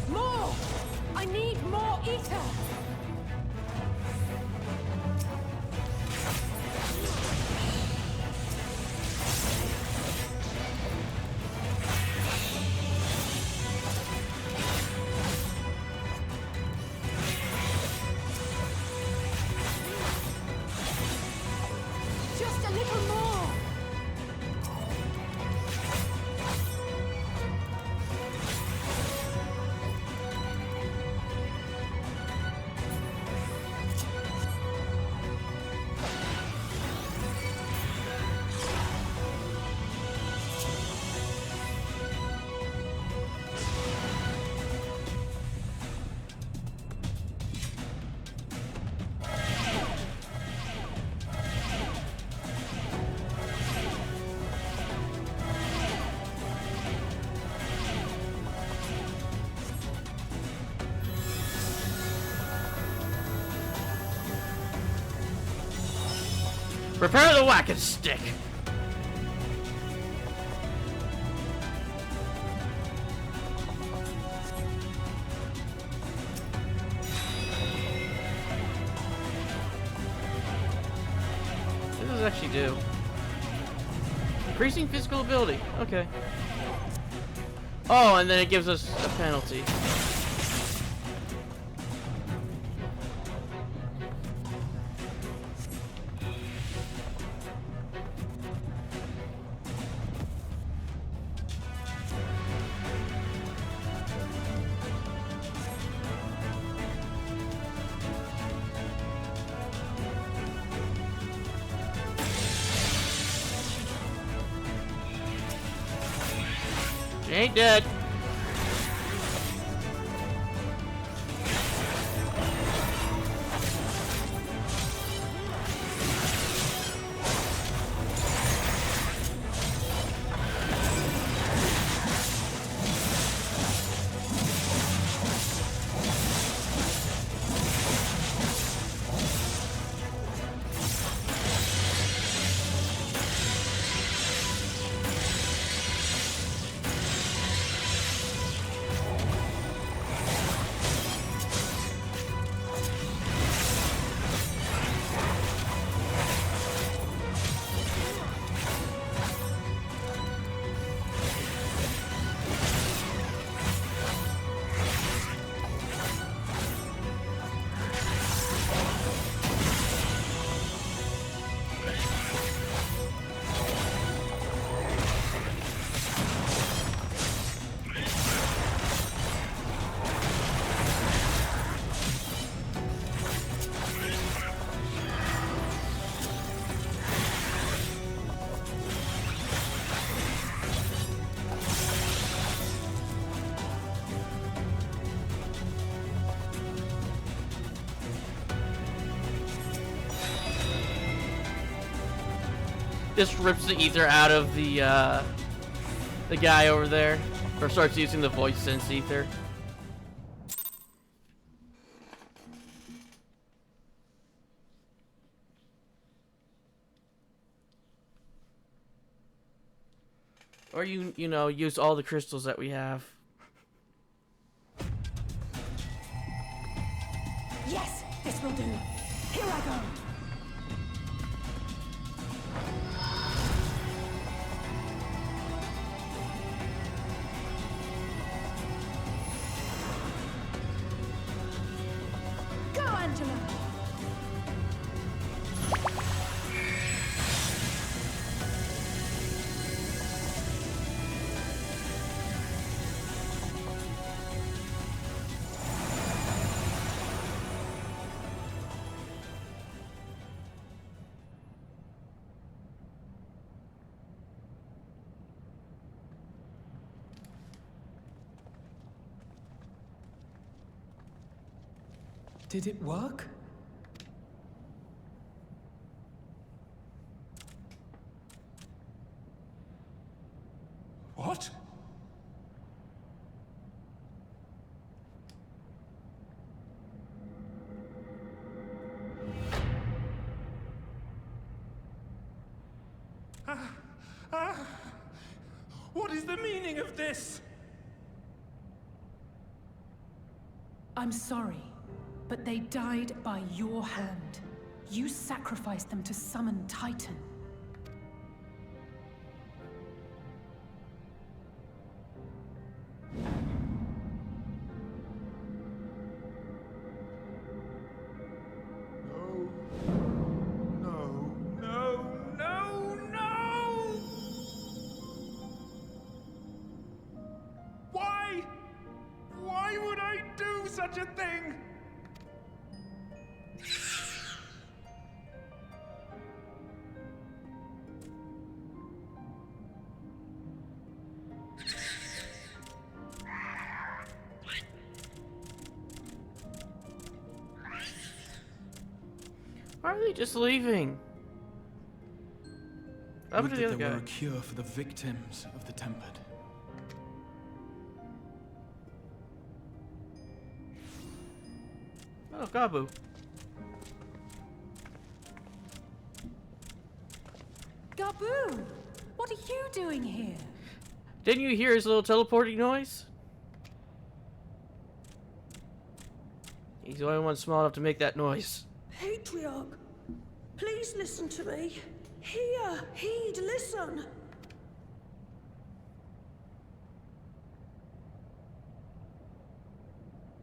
More! I need more ether! Just a little more! Prepare the whacking stick! What does this actually do? Increasing physical ability. Okay. Oh, and then it gives us a penalty. She ain't dead. This rips the ether out of the guy over there, or starts using the voice sense ether. Or you know, use all the crystals that we have. Yes, this will do. Here I go. Go, Angela. Did it work? What? What is the meaning of this? I'm sorry, but they died by your hand. You sacrificed them to summon Titan. No! Why? Why would I do such a thing? Why are they just leaving? Up Would to that the other there were guy. a cure for the victims of the Tempered. Oh, Gabu. Jabu! What are you doing here? Didn't you hear his little teleporting noise? He's the only one small enough to make that noise. Patriarch, please listen to me. Hear, heed, listen.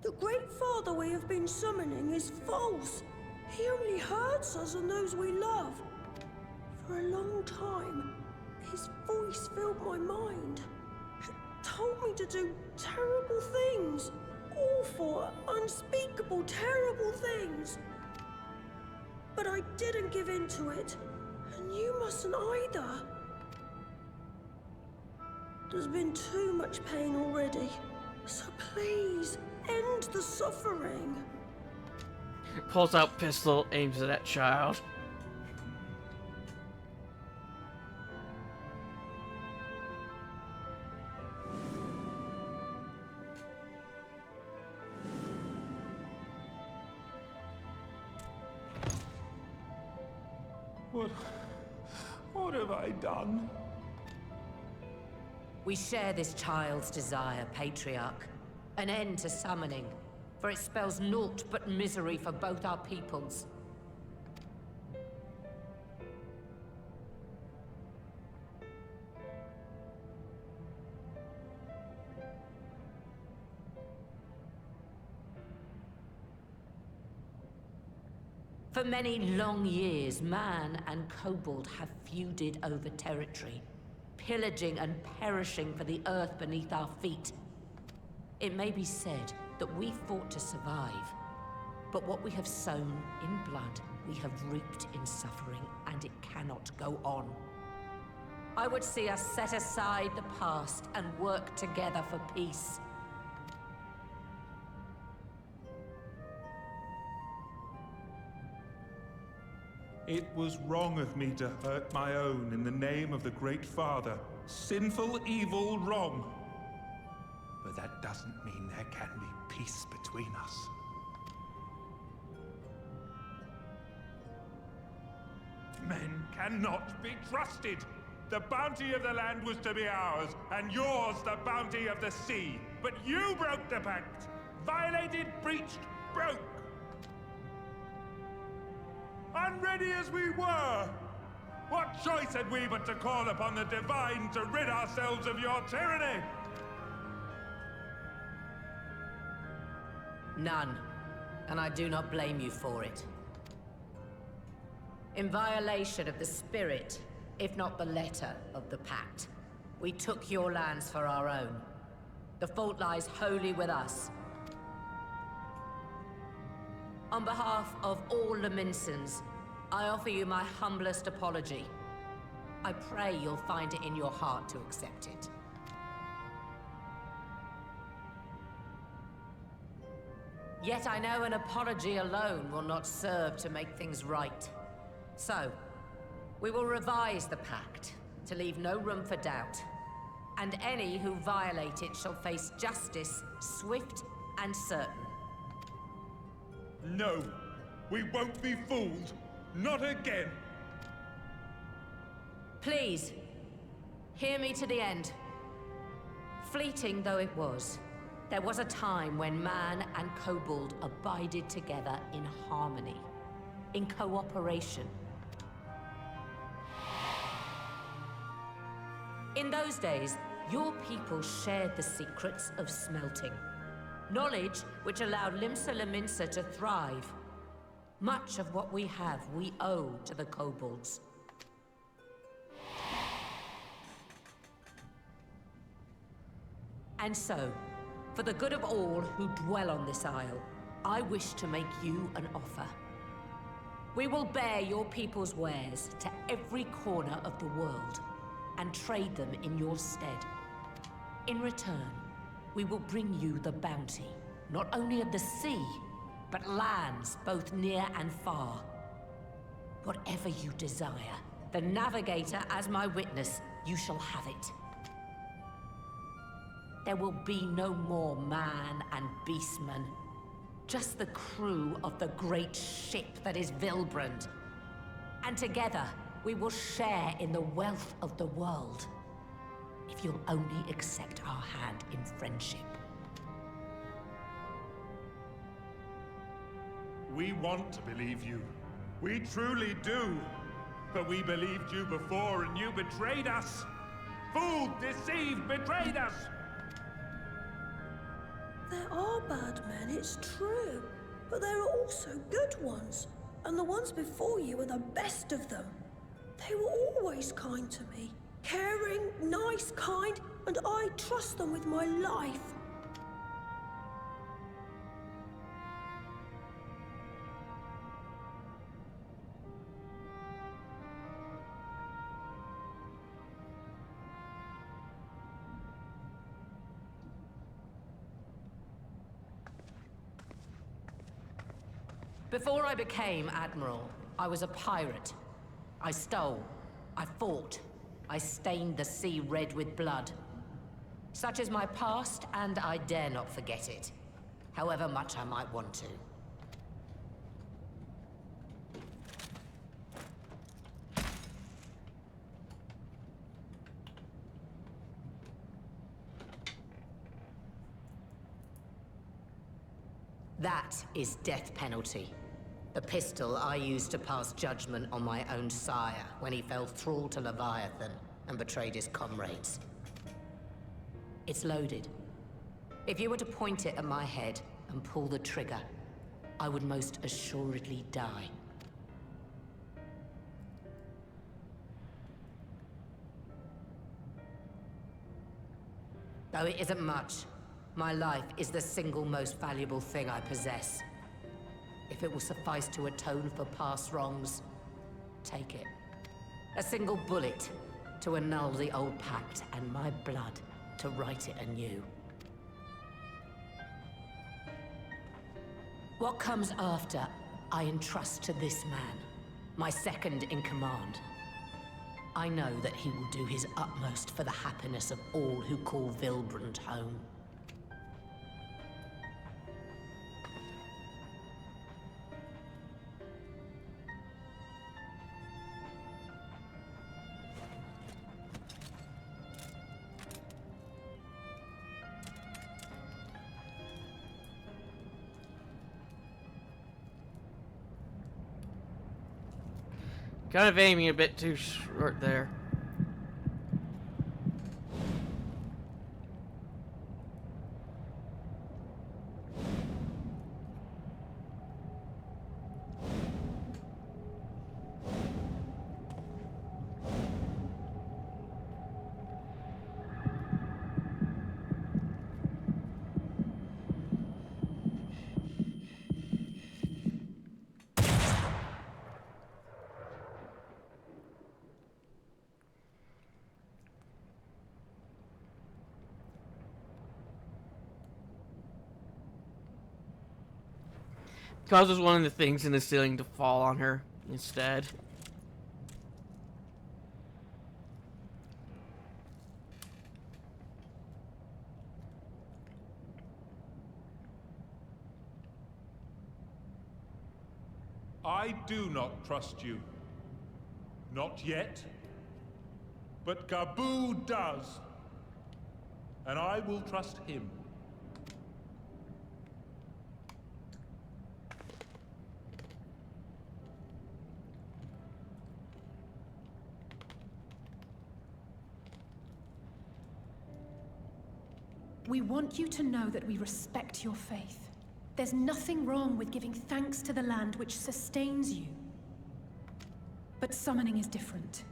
The Great Father we have been summoning is false. He only hurts us and those we love. For a long time, his voice filled my mind. It told me to do terrible things. Awful, unspeakable, terrible things. But I didn't give in to it. And you mustn't either. There's been too much pain already. So please, end the suffering. Pulls out pistol, aims at that child. What have I done? We share this child's desire, Patriarch. An end to summoning, for it spells naught but misery for both our peoples. For many long years, man and kobold have feuded over territory, pillaging and perishing for the earth beneath our feet. It may be said that we fought to survive, but what we have sown in blood, we have reaped in suffering, and it cannot go on. I would see us set aside the past and work together for peace. It was wrong of me to hurt my own in the name of the Great Father. Sinful, evil, wrong. But that doesn't mean there can be peace between us. Men cannot be trusted. The bounty of the land was to be ours, and yours the bounty of the sea. But you broke the pact. Violated, breached, broke. Unready as we were, what choice had we but to call upon the Divine to rid ourselves of your tyranny? None, and I do not blame you for it. In violation of the spirit, if not the letter of the pact, we took your lands for our own. The fault lies wholly with us. On behalf of all Leminsons, I offer you my humblest apology. I pray you'll find it in your heart to accept it. Yet I know an apology alone will not serve to make things right. So, we will revise the pact to leave no room for doubt. And any who violate it shall face justice, swift and certain. No, we won't be fooled. Not again. Please, hear me to the end. Fleeting though it was, there was a time when man and kobold abided together in harmony, in cooperation. In those days, your people shared the secrets of smelting. Knowledge which allowed Limsa Leminsa to thrive. Much of what we have, we owe to the kobolds. And so, for the good of all who dwell on this isle, I wish to make you an offer. We will bear your people's wares to every corner of the world, and trade them in your stead. In return, we will bring you the bounty, not only of the sea, but lands both near and far. Whatever you desire, the Navigator as my witness, you shall have it. There will be no more man and beastman, just the crew of the great ship that is Vilbrand. And together, We will share in the wealth of the world. If you'll only accept our hand in friendship. We want to believe you. We truly do. But we believed you before and you betrayed us. Fooled, deceived, betrayed us. There are bad men, it's true. But there are also good ones. And the ones before you are the best of them. They were always kind to me. Caring, nice, kind, and I trust them with my life. Before I became Admiral, I was a pirate. I stole. I fought. I stained the sea red with blood. Such is my past, and I dare not forget it. However much I might want to. That is death penalty. The pistol I used to pass judgment on my own sire when he fell thrall to Leviathan and betrayed his comrades. It's loaded. If you were to point it at my head and pull the trigger, I would most assuredly die. Though it isn't much, my life is the single most valuable thing I possess. If it will suffice to atone for past wrongs, take it. A single bullet to annul the old pact, and my blood to write it anew. What comes after, I entrust to this man, my second in command. I know that he will do his utmost for the happiness of all who call Vilbrand home. Kind of aiming a bit too short there. Causes one of the things in the ceiling to fall on her instead. I do not trust you. Not yet. But Gabu does. And I will trust him. We want you to know that we respect your faith. There's nothing wrong with giving thanks to the land which sustains you. But summoning is different.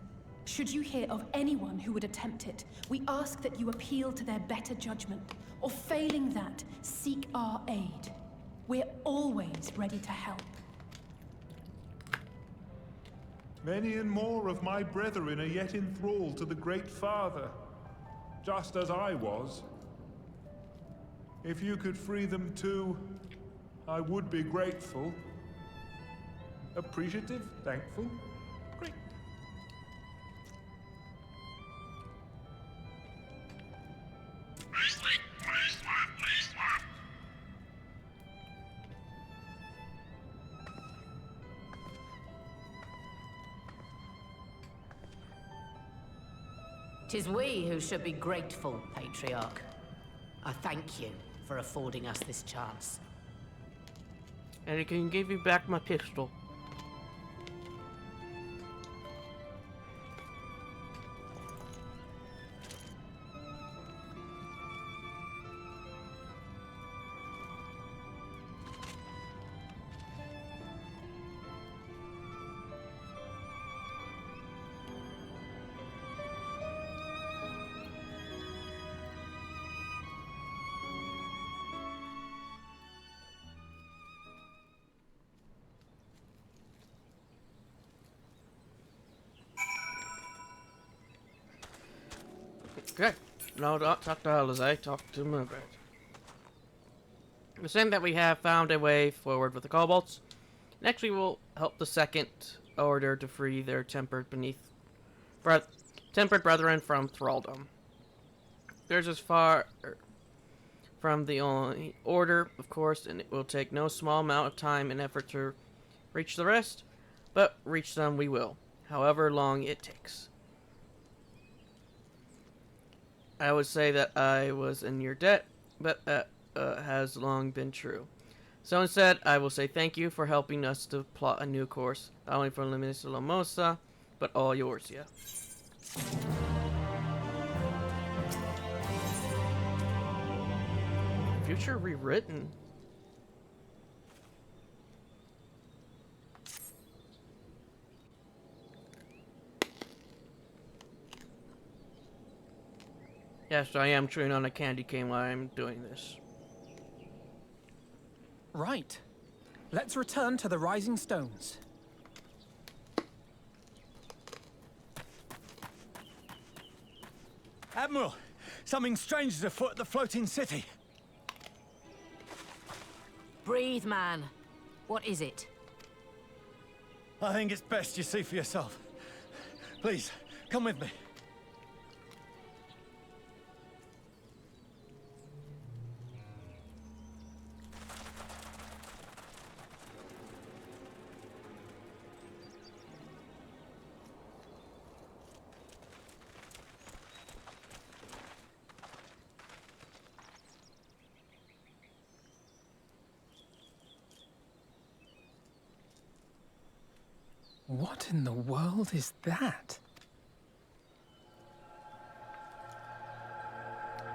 Should you hear of anyone who would attempt it, we ask that you appeal to their better judgment, or failing that, seek our aid. We're always ready to help. Many and more of my brethren are yet enthralled to the Great Father, just as I was. If you could free them too, I would be grateful. Appreciative, thankful. Great. 'Tis we who should be grateful, Patriarch. I thank you for affording us this chance. And I can give you back my pistol. Okay. No, don't talk to Alizé, talk to Margaret. We're saying that we have found a way forward with the kobolds. Next we will help the Second Order to free their tempered brethren from thraldom. There's as far from the only order, of course, and it will take no small amount of time and effort to reach the rest, but reach them we will, however long it takes. I would say that I was in your debt, but that has long been true. So instead, I will say thank you for helping us to plot a new course, not only for Liminis Lamosa, but all yours, yeah. Future rewritten. Yes, I am chewing on a candy cane while I'm doing this. Right. Let's return to the Rising Stones. Admiral, something strange is afoot at the floating city. Breathe, man. What is it? I think it's best you see for yourself. Please, come with me. What in the world is that?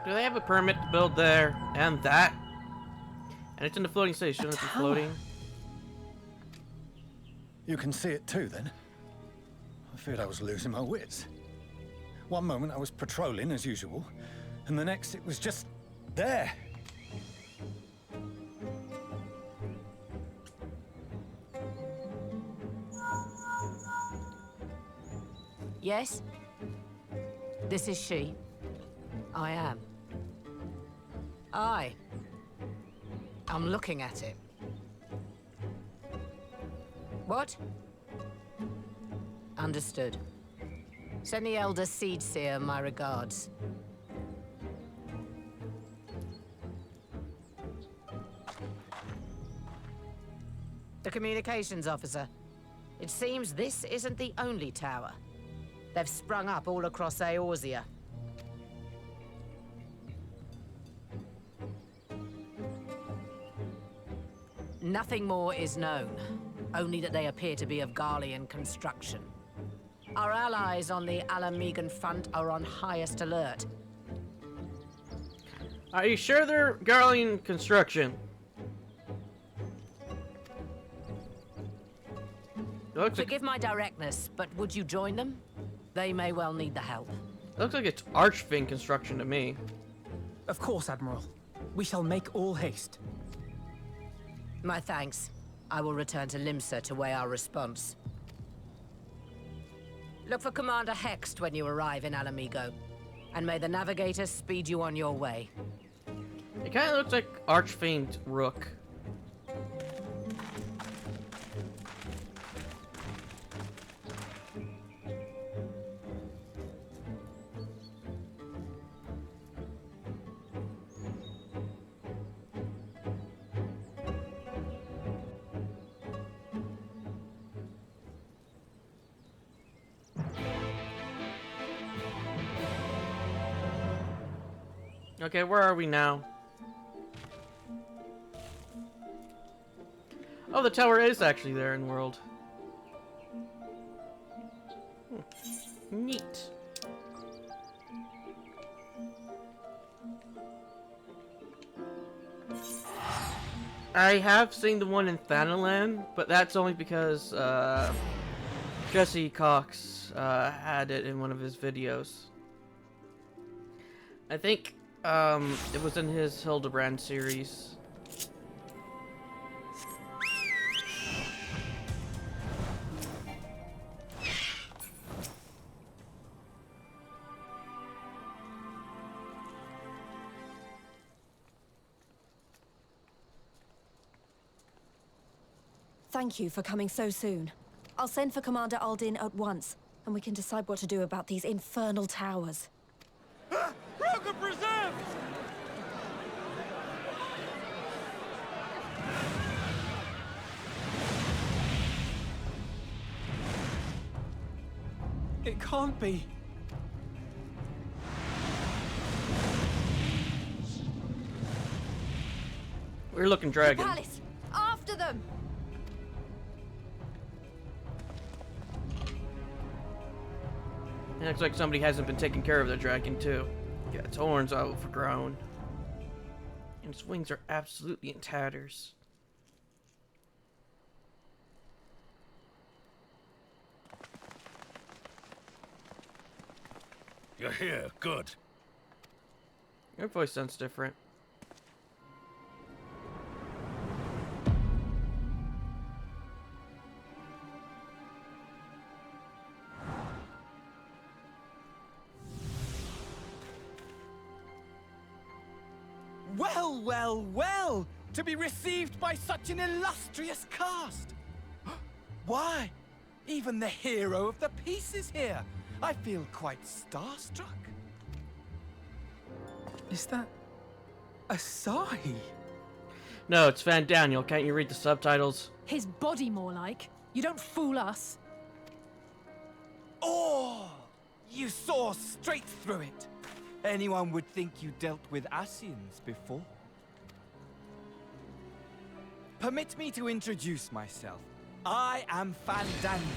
Do they have a permit to build there and that? And it's in the floating city, shouldn't it be floating? You can see it too, then? I feared I was losing my wits. One moment I was patrolling as usual, and the next it was just there. Yes? This is she. I am. I'm looking at it. What? Understood. Send the Elder Seedseer my regards. The communications officer. It seems this isn't the only tower. They've sprung up all across Eorzea. Nothing more is known, only that they appear to be of Garlean construction. Our allies on the Alamegan front are on highest alert. Are you sure they're Garlean construction? Forgive my directness, but would you join them? They may well need the help. Looks like it's Archfin construction to me. Of course, Admiral. We shall make all haste. My thanks. I will return to Limsa to weigh our response. Look for Commander Hext when you arrive in Alamigo, and may the Navigator speed you on your way. It kind of looks like Archfiend Rook. Okay, where are we now? Oh, the tower is actually there in world. Neat. I have seen the one in Thanalan, but that's only because Jesse Cox had it in one of his videos. I think it was in his Hildebrand series. Thank you for coming so soon. I'll send for Commander Aldin at once, and we can decide what to do about these infernal towers. Broken preserves! It can't be. We're looking dragon. Palace! After them! It looks like somebody hasn't been taking care of the dragon too. Yeah, its horns are overgrown. And its wings are absolutely in tatters. You're here, good. Your voice sounds different. Well, well, well! To be received by such an illustrious cast! Why? Even the hero of the piece is here! I feel quite starstruck. Is that a sigh? No, it's Van Daniel. Can't you read the subtitles? His body, more like. You don't fool us. Oh! You saw straight through it! Anyone would think you dealt with Asians before. Permit me to introduce myself. I am Van Daniel,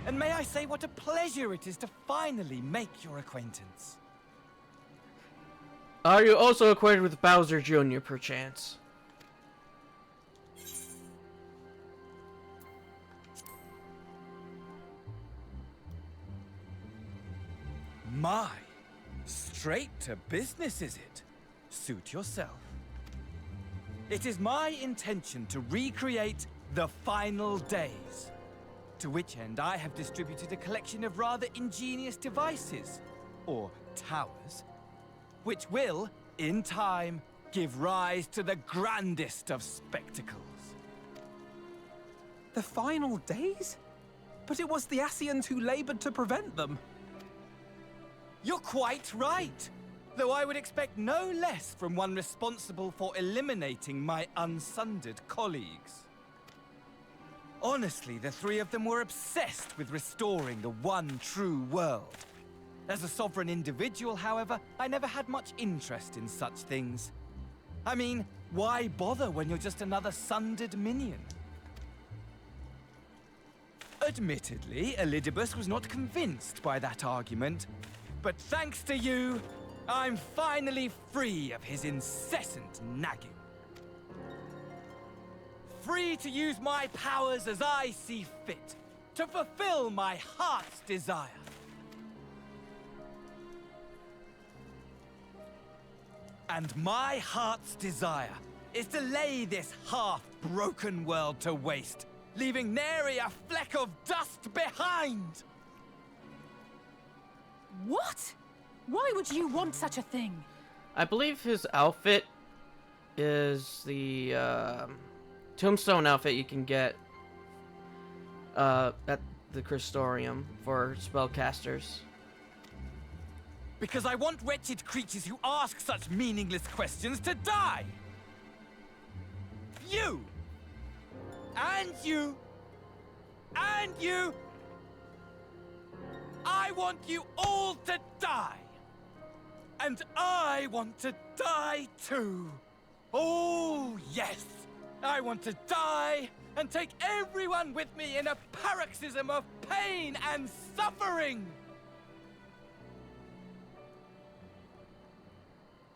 and may I say what a pleasure it is to finally make your acquaintance. Are you also acquainted with Bowser Jr., perchance? My, straight to business is it? Suit yourself. It is my intention to recreate the final days. To which end I have distributed a collection of rather ingenious devices, or towers, which will, in time, give rise to the grandest of spectacles. The final days? But it was the Asians who labored to prevent them. You're quite right, though I would expect no less from one responsible for eliminating my unsundered colleagues. Honestly, the three of them were obsessed with restoring the one true world. As a sovereign individual, however, I never had much interest in such things. I mean, why bother when you're just another sundered minion? Admittedly, Elidibus was not convinced by that argument, but thanks to you, I'm finally free of his incessant nagging. Free to use my powers as I see fit, to fulfill my heart's desire. And my heart's desire is to lay this half-broken world to waste, leaving nary a fleck of dust behind! What? Why would you want such a thing? I believe his outfit is the tombstone outfit you can get at the Crystorium for spellcasters. Because I want wretched creatures who ask such meaningless questions to die! You! And you! And you! I want you all to die! And I want to die too. Oh, yes. I want to die and take everyone with me in a paroxysm of pain and suffering.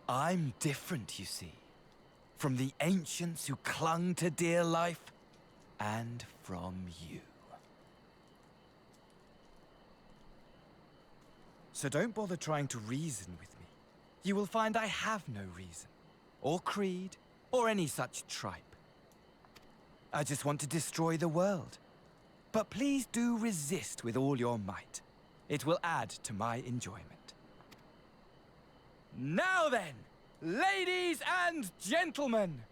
I'm different, you see, from the ancients who clung to dear life, and from you. So don't bother trying to reason with me. You will find I have no reason, or creed, or any such tripe. I just want to destroy the world. But please do resist with all your might. It will add to my enjoyment. Now then, ladies and gentlemen,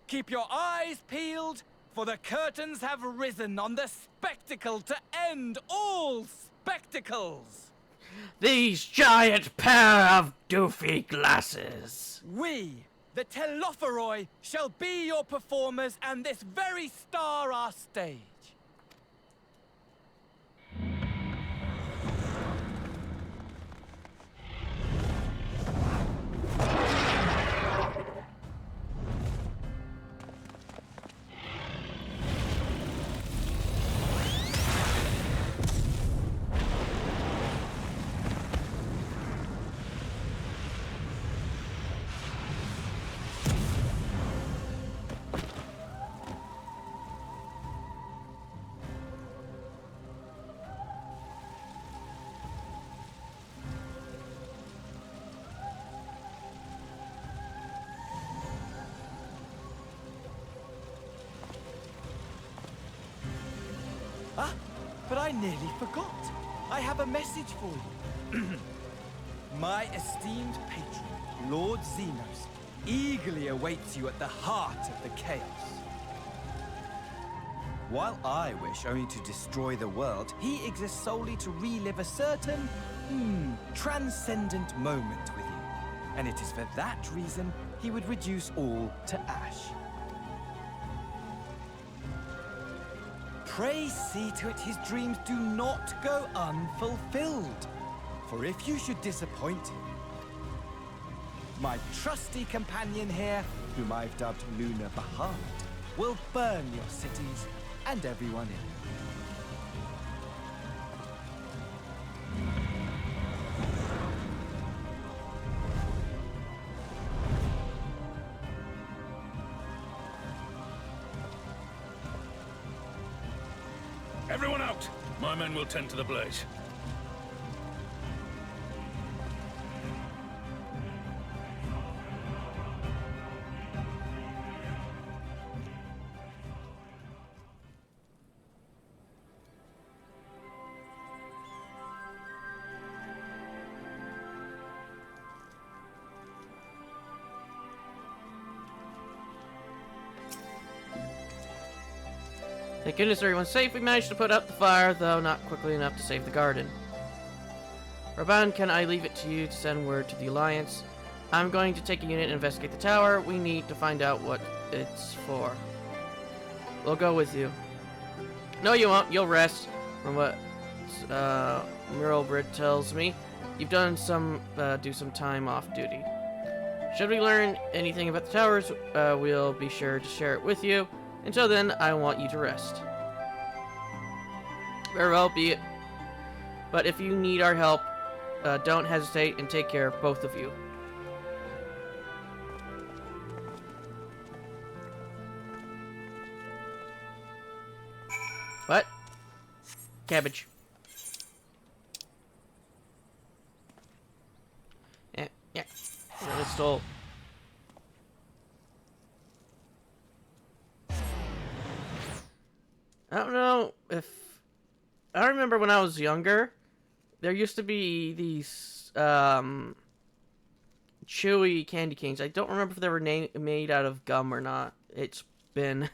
keep your eyes peeled, for the curtains have risen on the spectacle to end all spectacles. These giant pair of doofy glasses. We, the Telophoroi, shall be your performers, and this very star our stage. Ah, but I nearly forgot. I have a message for you. My esteemed patron, Lord Xenos, eagerly awaits you at the heart of the chaos. While I wish only to destroy the world, he exists solely to relive a certain, transcendent moment with you. And it is for that reason he would reduce all to ash. Pray see to it his dreams do not go unfulfilled. For if you should disappoint him, my trusty companion here, whom I've dubbed Luna Bahamut, will burn your cities and everyone in them. Everyone out! My men will tend to the blaze. Thank goodness everyone's safe. We managed to put out the fire, though not quickly enough to save the garden. Raban, can I leave it to you to send word to the Alliance? I'm going to take a unit and investigate the tower. We need to find out what it's for. We'll go with you. No, you won't. You'll rest. From what Muralbrid tells me, you've done do some time off duty. Should we learn anything about the towers, we'll be sure to share it with you. Until then, I want you to rest. Very well, be it. But if you need our help, don't hesitate and take care of both of you. What? Cabbage. Yeah. Really stole. I don't know if... I remember when I was younger, there used to be these, chewy candy canes. I don't remember if they were made out of gum or not. It's been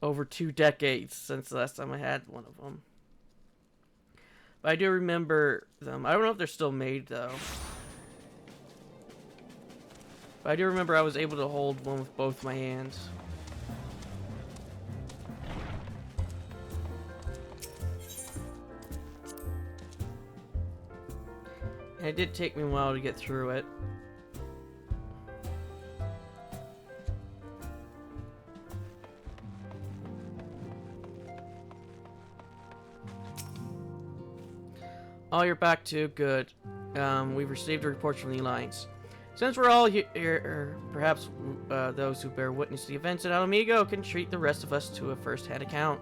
over 2 decades since the last time I had one of them. But I do remember them. I don't know if they're still made, though. But I do remember I was able to hold one with both my hands. And it did take me a while to get through it. Oh, you're back too. Good. We've received reports from the Alliance. Since we're all here, perhaps those who bear witness to the events at Alamigo can treat the rest of us to a first-hand account.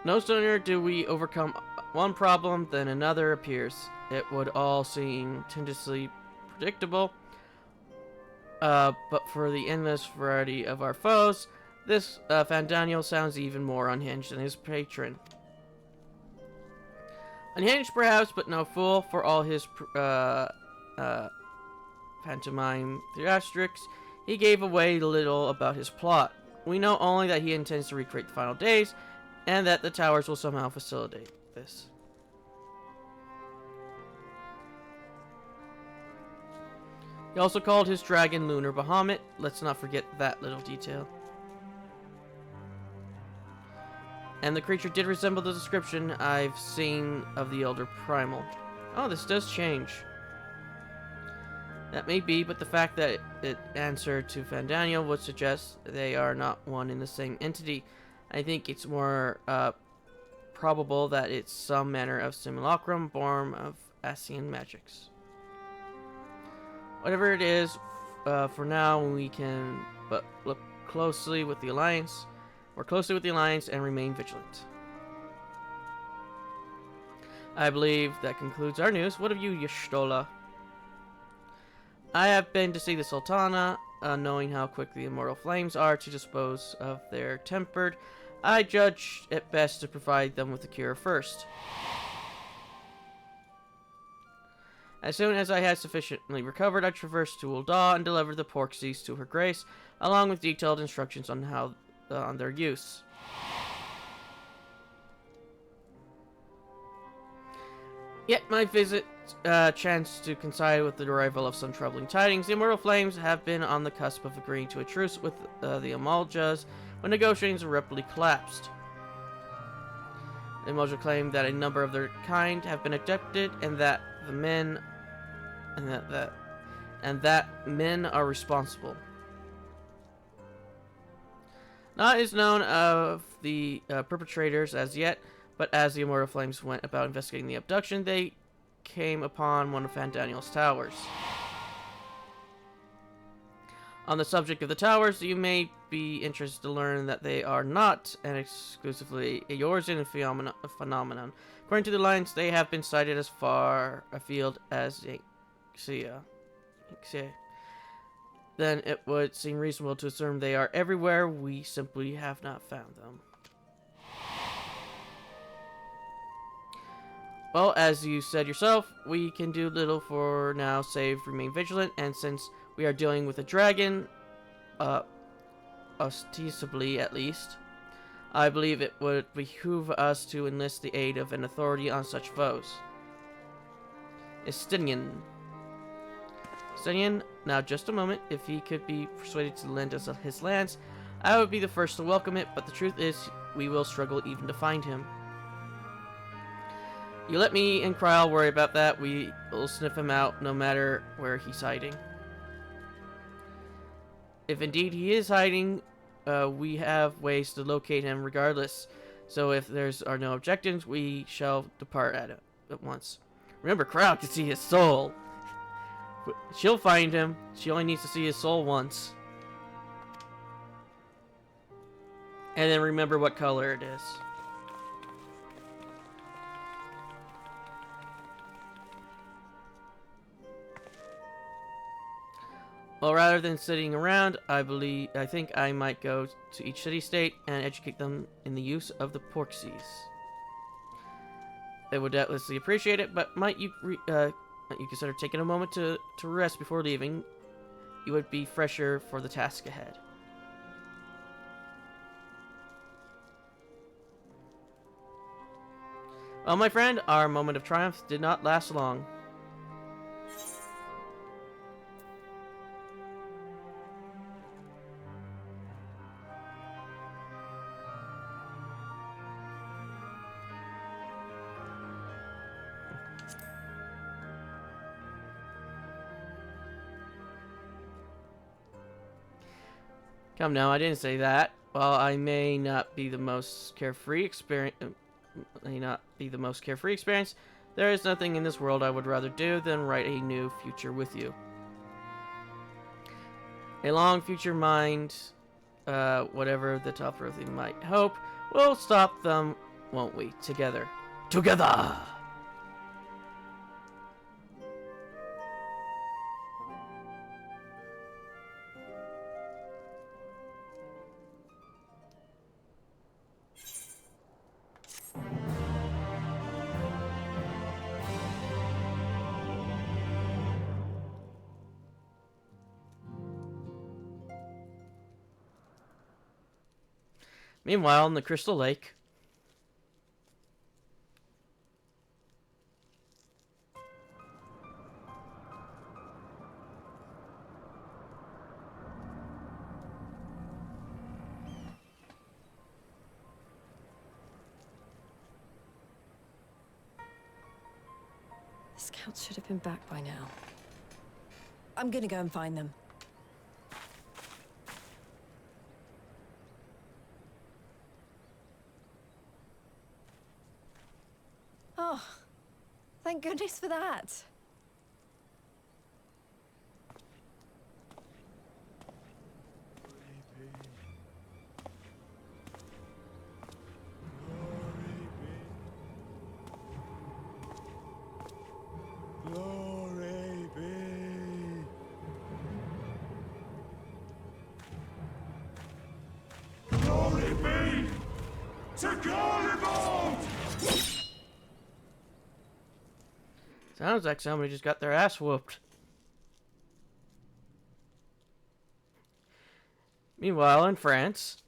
No sooner do we overcome one problem than another appears. It would all seem tendency predictable, but for the endless variety of our foes, this Fandaniel sounds even more unhinged than his patron. Unhinged perhaps, but no fool. For all his pantomime theatrics, he gave away little about his plot. We know only that he intends to recreate the final days, and that the towers will somehow facilitate this. He also called his dragon Lunar Bahamut. Let's not forget that little detail. And the creature did resemble the description I've seen of the Elder Primal. Oh, this does change. That may be, but the fact that it answered to Fandaniel would suggest they are not one and the same entity. I think it's more probable that it's some manner of simulacrum born of Asian magics. Whatever it is, for now we can but look closely with the Alliance, and remain vigilant. I believe that concludes our news. What of you, Y'shtola? I have been to see the Sultana, knowing how quick the immortal flames are to dispose of their tempered. I judged it best to provide them with the cure first. As soon as I had sufficiently recovered, I traversed to Ul'dah and delivered the porksies to Her Grace, along with detailed instructions on how on their use. Yet my visit chanced to coincide with the arrival of some troubling tidings. The Immortal Flames have been on the cusp of agreeing to a truce with the Amaljas when negotiations abruptly collapsed. The Amalja claim that a number of their kind have been abducted, and that the men men are responsible. Not is known of the perpetrators as yet, but as the Immortal Flames went about investigating the abduction, they came upon one of Fandaniel's towers. On the subject of the towers, you may be interested to learn that they are not an exclusively a Eorzean phenomenon. According to the Alliance, they have been sighted as far afield as XIV. Then it would seem reasonable to assume they are everywhere. We simply have not found them. Well, as you said yourself, we can do little for now save remain vigilant, and since we are dealing with a dragon, ostensibly at least, I believe it would behoove us to enlist the aid of an authority on such foes. Estinian. Now just a moment. If he could be persuaded to lend us his lands, I would be the first to welcome it, but the truth is, we will struggle even to find him. You let me and Kryl worry about that. We will sniff him out no matter where he's hiding. If indeed he is hiding, we have ways to locate him regardless. So if there's are no objectives, we shall depart at once. Remember, Kryl can see his soul. She'll find him. She only needs to see his soul once. And then remember what color it is. Well, rather than sitting around, I think I might go to each city-state and educate them in the use of the porksies. They would doubtlessly appreciate it, but might you consider taking a moment to rest before leaving? You would be fresher for the task ahead. Well, my friend, our moment of triumph did not last long. Come now, I didn't say that. While I may not be the most carefree experience, there is nothing in this world I would rather do than write a new future with you. A long future mind, whatever the Tophrothian might hope, we'll stop them, won't we? Together. Together! Meanwhile, in the Crystal Lake. The scouts should have been back by now. I'm gonna go and find them. Oh, thank goodness for that. Glory be. Glory be to Gallivant! Sounds like somebody just got their ass whooped. Meanwhile, in France.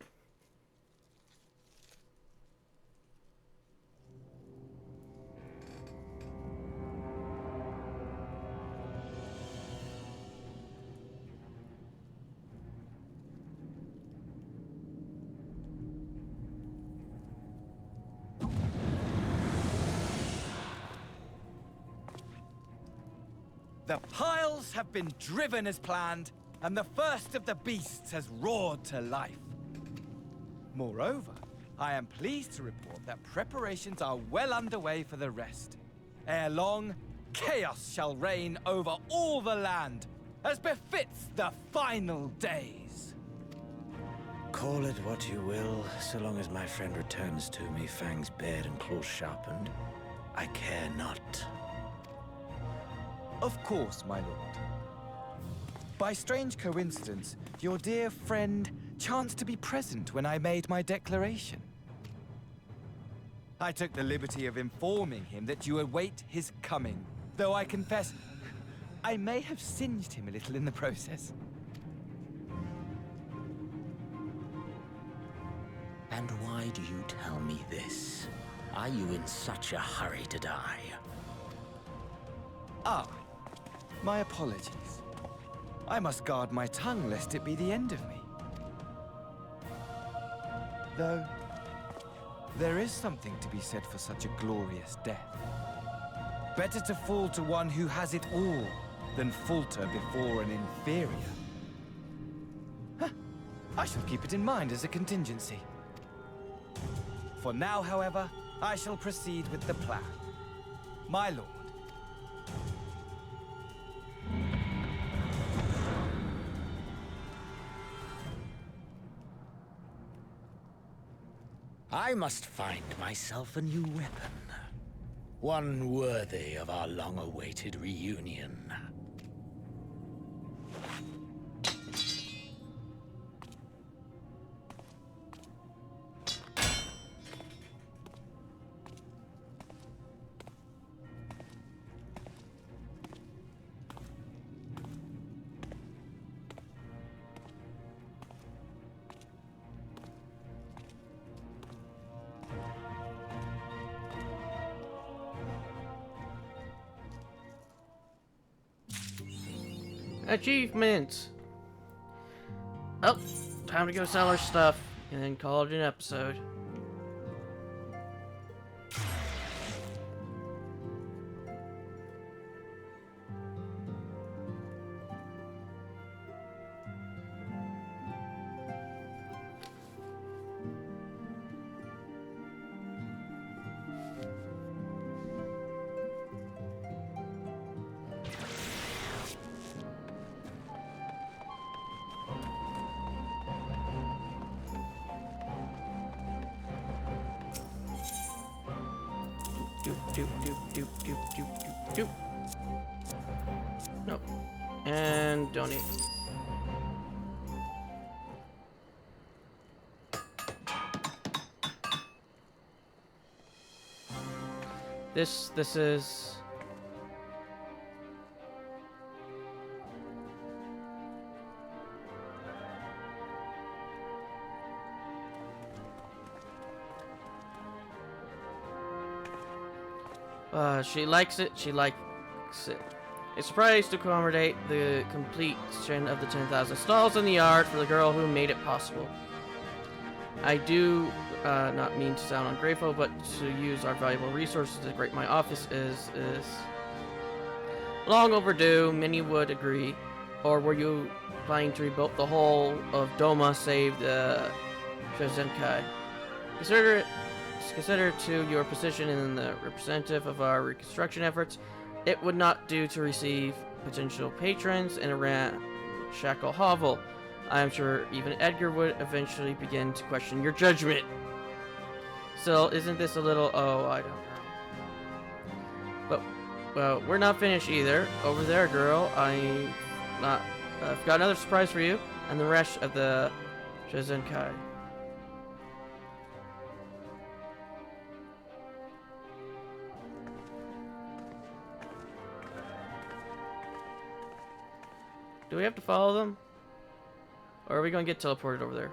The piles have been driven as planned, and the first of the beasts has roared to life. Moreover, I am pleased to report that preparations are well underway for the rest. Ere long, chaos shall reign over all the land, as befits the final days. Call it what you will, so long as my friend returns to me, fangs bared and claws sharpened. I care not. Of course, my lord. By strange coincidence, your dear friend chanced to be present when I made my declaration. I took the liberty of informing him that you await his coming, though I confess I may have singed him a little in the process. And why do you tell me this? Are you in such a hurry to die? Ah, my apologies. I must guard my tongue lest it be the end of me. Though, there is something to be said for such a glorious death. Better to fall to one who has it all than falter before an inferior. Huh. I shall keep it in mind as a contingency. For now, however, I shall proceed with the plan. My lord. I must find myself a new weapon. One worthy of our long-awaited reunion. Achievements! Oh, time to go sell our stuff and then call it an episode. No. And donate. This is she likes it. She likes it. A surprise to commemorate the completion of the 10,000 stalls in the yard for the girl who made it possible. I do not mean to sound ungrateful, but to use our valuable resources to decorate my office is long overdue. Many would agree. Or were you planning to rebuild the whole of Doma, save the Shizenkai? Consider to your position in the representative of our reconstruction efforts, it would not do to receive potential patrons in a ramshackle hovel. I am sure even Edgar would eventually begin to question your judgment. Still, isn't this a little... Oh, I don't know. But, well, we're not finished either. Over there, girl, I've got another surprise for you and the rest of the Shizenkai. Do we have to follow them? Or are we going to get teleported over there?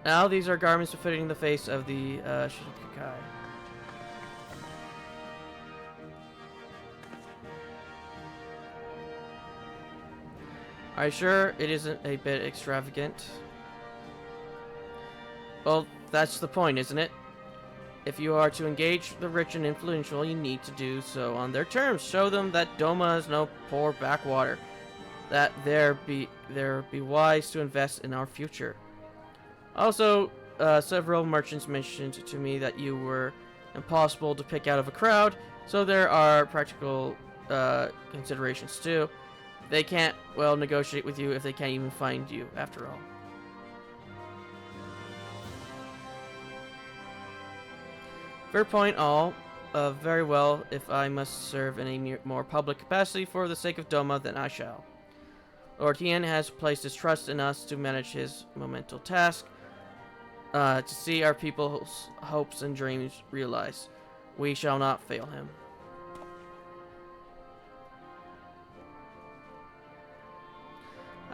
Now these are garments befitting the face of the Shizukai. Are you sure it isn't a bit extravagant? Well, that's the point, isn't it? If you are to engage the rich and influential, you need to do so on their terms. Show them that Doma is no poor backwater. That they're be wise to invest in our future. Also, several merchants mentioned to me that you were impossible to pick out of a crowd, so there are practical considerations too. They can't, well, negotiate with you if they can't even find you, after all. Fair point all. Very well, if I must serve in a more public capacity for the sake of Doma, then I shall. Lord Hien has placed his trust in us to manage his monumental task, to see our people's hopes and dreams realized. We shall not fail him.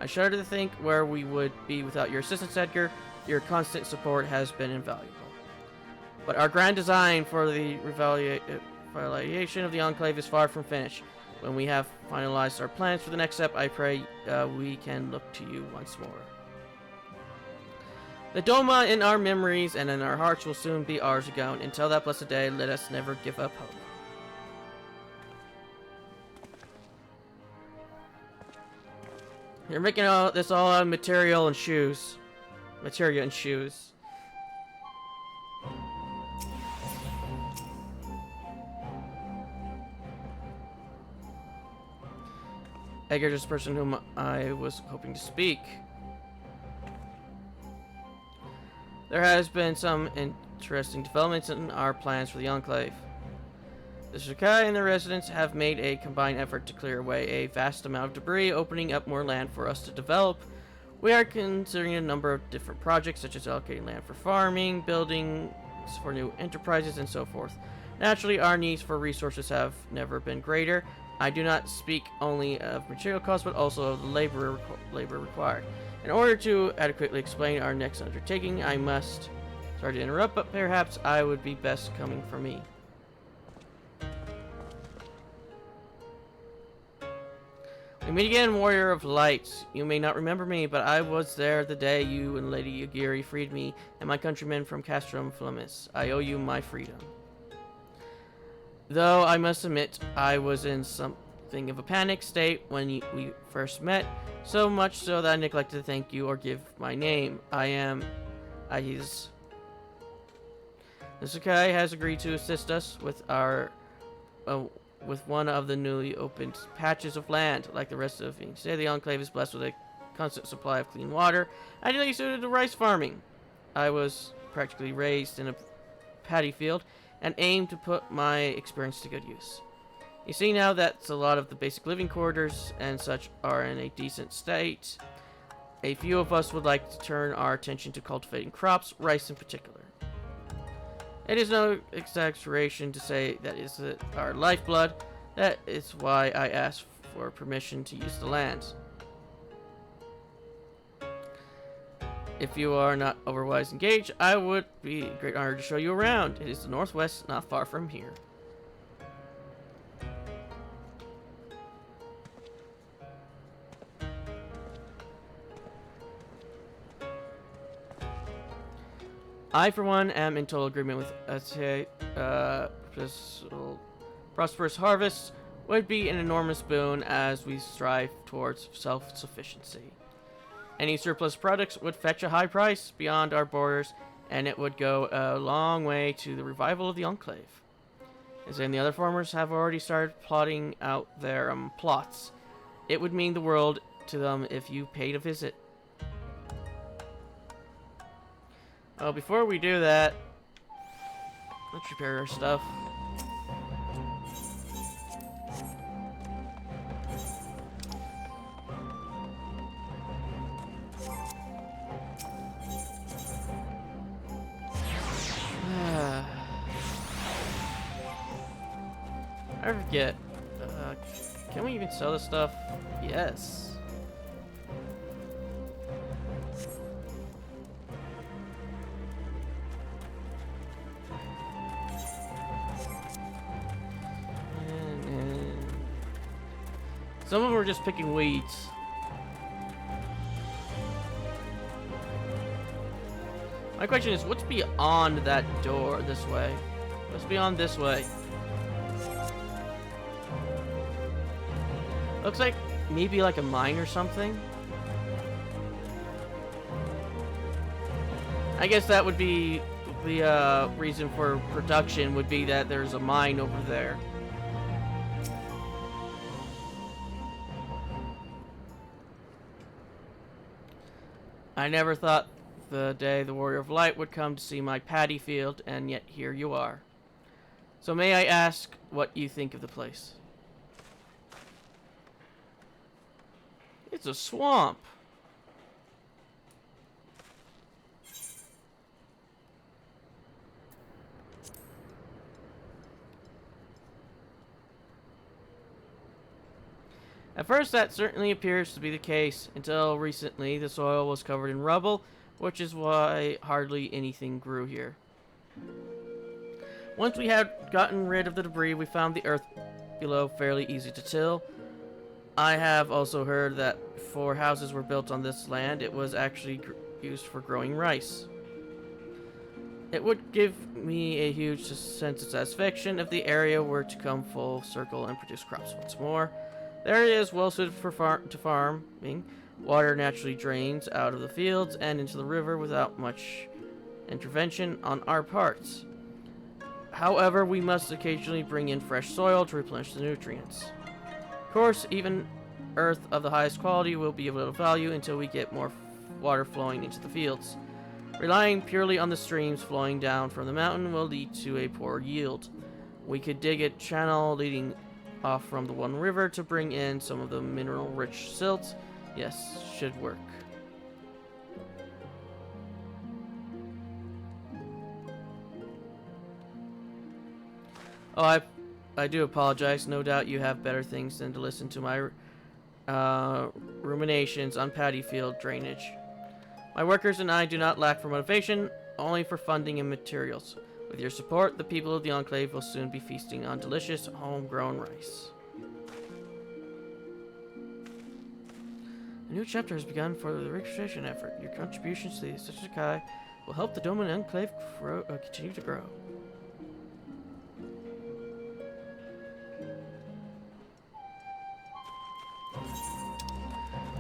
I shudder to think where we would be without your assistance, Edgar. Your constant support has been invaluable. But our grand design for the retaliation of the Enclave is far from finished. When we have finalized our plans for the next step, I pray we can look to you once more. The Doma in our memories and in our hearts will soon be ours again. Until that blessed day, let us never give up hope. You're making this all out of material and shoes. Materia and shoes. Edgar is the person whom I was hoping to speak. There has been some interesting developments in our plans for the Enclave. The Shikai and the residents have made a combined effort to clear away a vast amount of debris, opening up more land for us to develop. We are considering a number of different projects, such as allocating land for farming, buildings for new enterprises, and so forth. Naturally, our needs for resources have never been greater. I do not speak only of material costs, but also of the labor required. In order to adequately explain our next undertaking, I must... Sorry to interrupt, but perhaps I would be best coming from me. We meet again, Warrior of Light. You may not remember me, but I was there the day you and Lady Yagiri freed me and my countrymen from Castrum Flemis. I owe you my freedom. Though I must admit, I was in something of a panic state when we first met, so much so that I neglected to thank you or give my name. The Sakai has agreed to assist us with our... with one of the newly opened patches of land. Like the rest of Phoenix City, the Enclave is blessed with a constant supply of clean water, ideally suited to rice farming. I was practically raised in a paddy field and aim to put my experience to good use. You see now that a lot of the basic living quarters and such are in a decent state. A few of us would like to turn our attention to cultivating crops, rice in particular. It is no exaggeration to say that is our lifeblood. That is why I asked for permission to use the lands. If you are not otherwise engaged, I would be a great honor to show you around. It is the northwest, not far from here. I, for one, am in total agreement with Ate. Prosperous harvests would be an enormous boon as we strive towards self-sufficiency. Any surplus products would fetch a high price beyond our borders, and it would go a long way to the revival of the Enclave. As in the other farmers have already started plotting out their plots. It would mean the world to them if you paid a visit. Oh, before we do that, let's repair our stuff. I forget. Can we even sell this stuff? Yes. Some of them are just picking weeds. My question is, what's beyond that door this way? What's beyond this way? Looks like maybe like a mine or something. I guess that would be the reason for production, would be that there's a mine over there. I never thought the day the Warrior of Light would come to see my paddy field, and yet here you are. So may I ask what you think of the place? It's a swamp. At first, that certainly appears to be the case. Until recently, the soil was covered in rubble, which is why hardly anything grew here. Once we had gotten rid of the debris, we found the earth below fairly easy to till. I have also heard that before houses were built on this land, it was actually used for growing rice. It would give me a huge sense of satisfaction if the area were to come full circle and produce crops once more. The area is well suited for farming. Water naturally drains out of the fields and into the river without much intervention on our parts. However, we must occasionally bring in fresh soil to replenish the nutrients. Of course, even earth of the highest quality will be of little value until we get more water flowing into the fields. Relying purely on the streams flowing down from the mountain will lead to a poor yield. We could dig a channel leading off from the one river to bring in some of the mineral-rich silt. Yes, should work. Oh, I do apologize. No doubt you have better things than to listen to my ruminations on paddy field drainage. My workers and I do not lack for motivation, only for funding and materials. With your support, the people of the Enclave will soon be feasting on delicious, homegrown rice. A new chapter has begun for the registration effort. Your contributions to the Sashikai will help the Dome and Enclave continue to grow.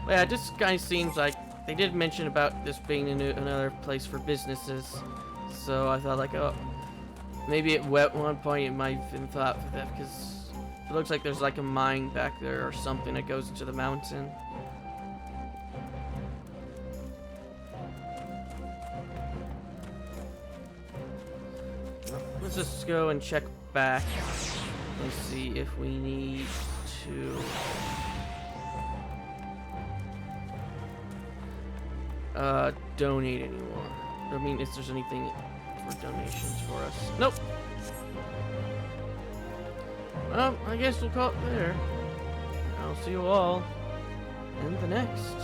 But yeah, it just kind of seems like they did mention about this being another place for businesses. So I thought, like, oh, maybe at one point it might have been thought for that, because it looks like there's like a mine back there or something that goes into the mountain. let's just go and check back and see if we need to donate anymore. I mean, if there's anything for donations for us. Nope. Well, I guess we'll call it there. I'll see you all in the next.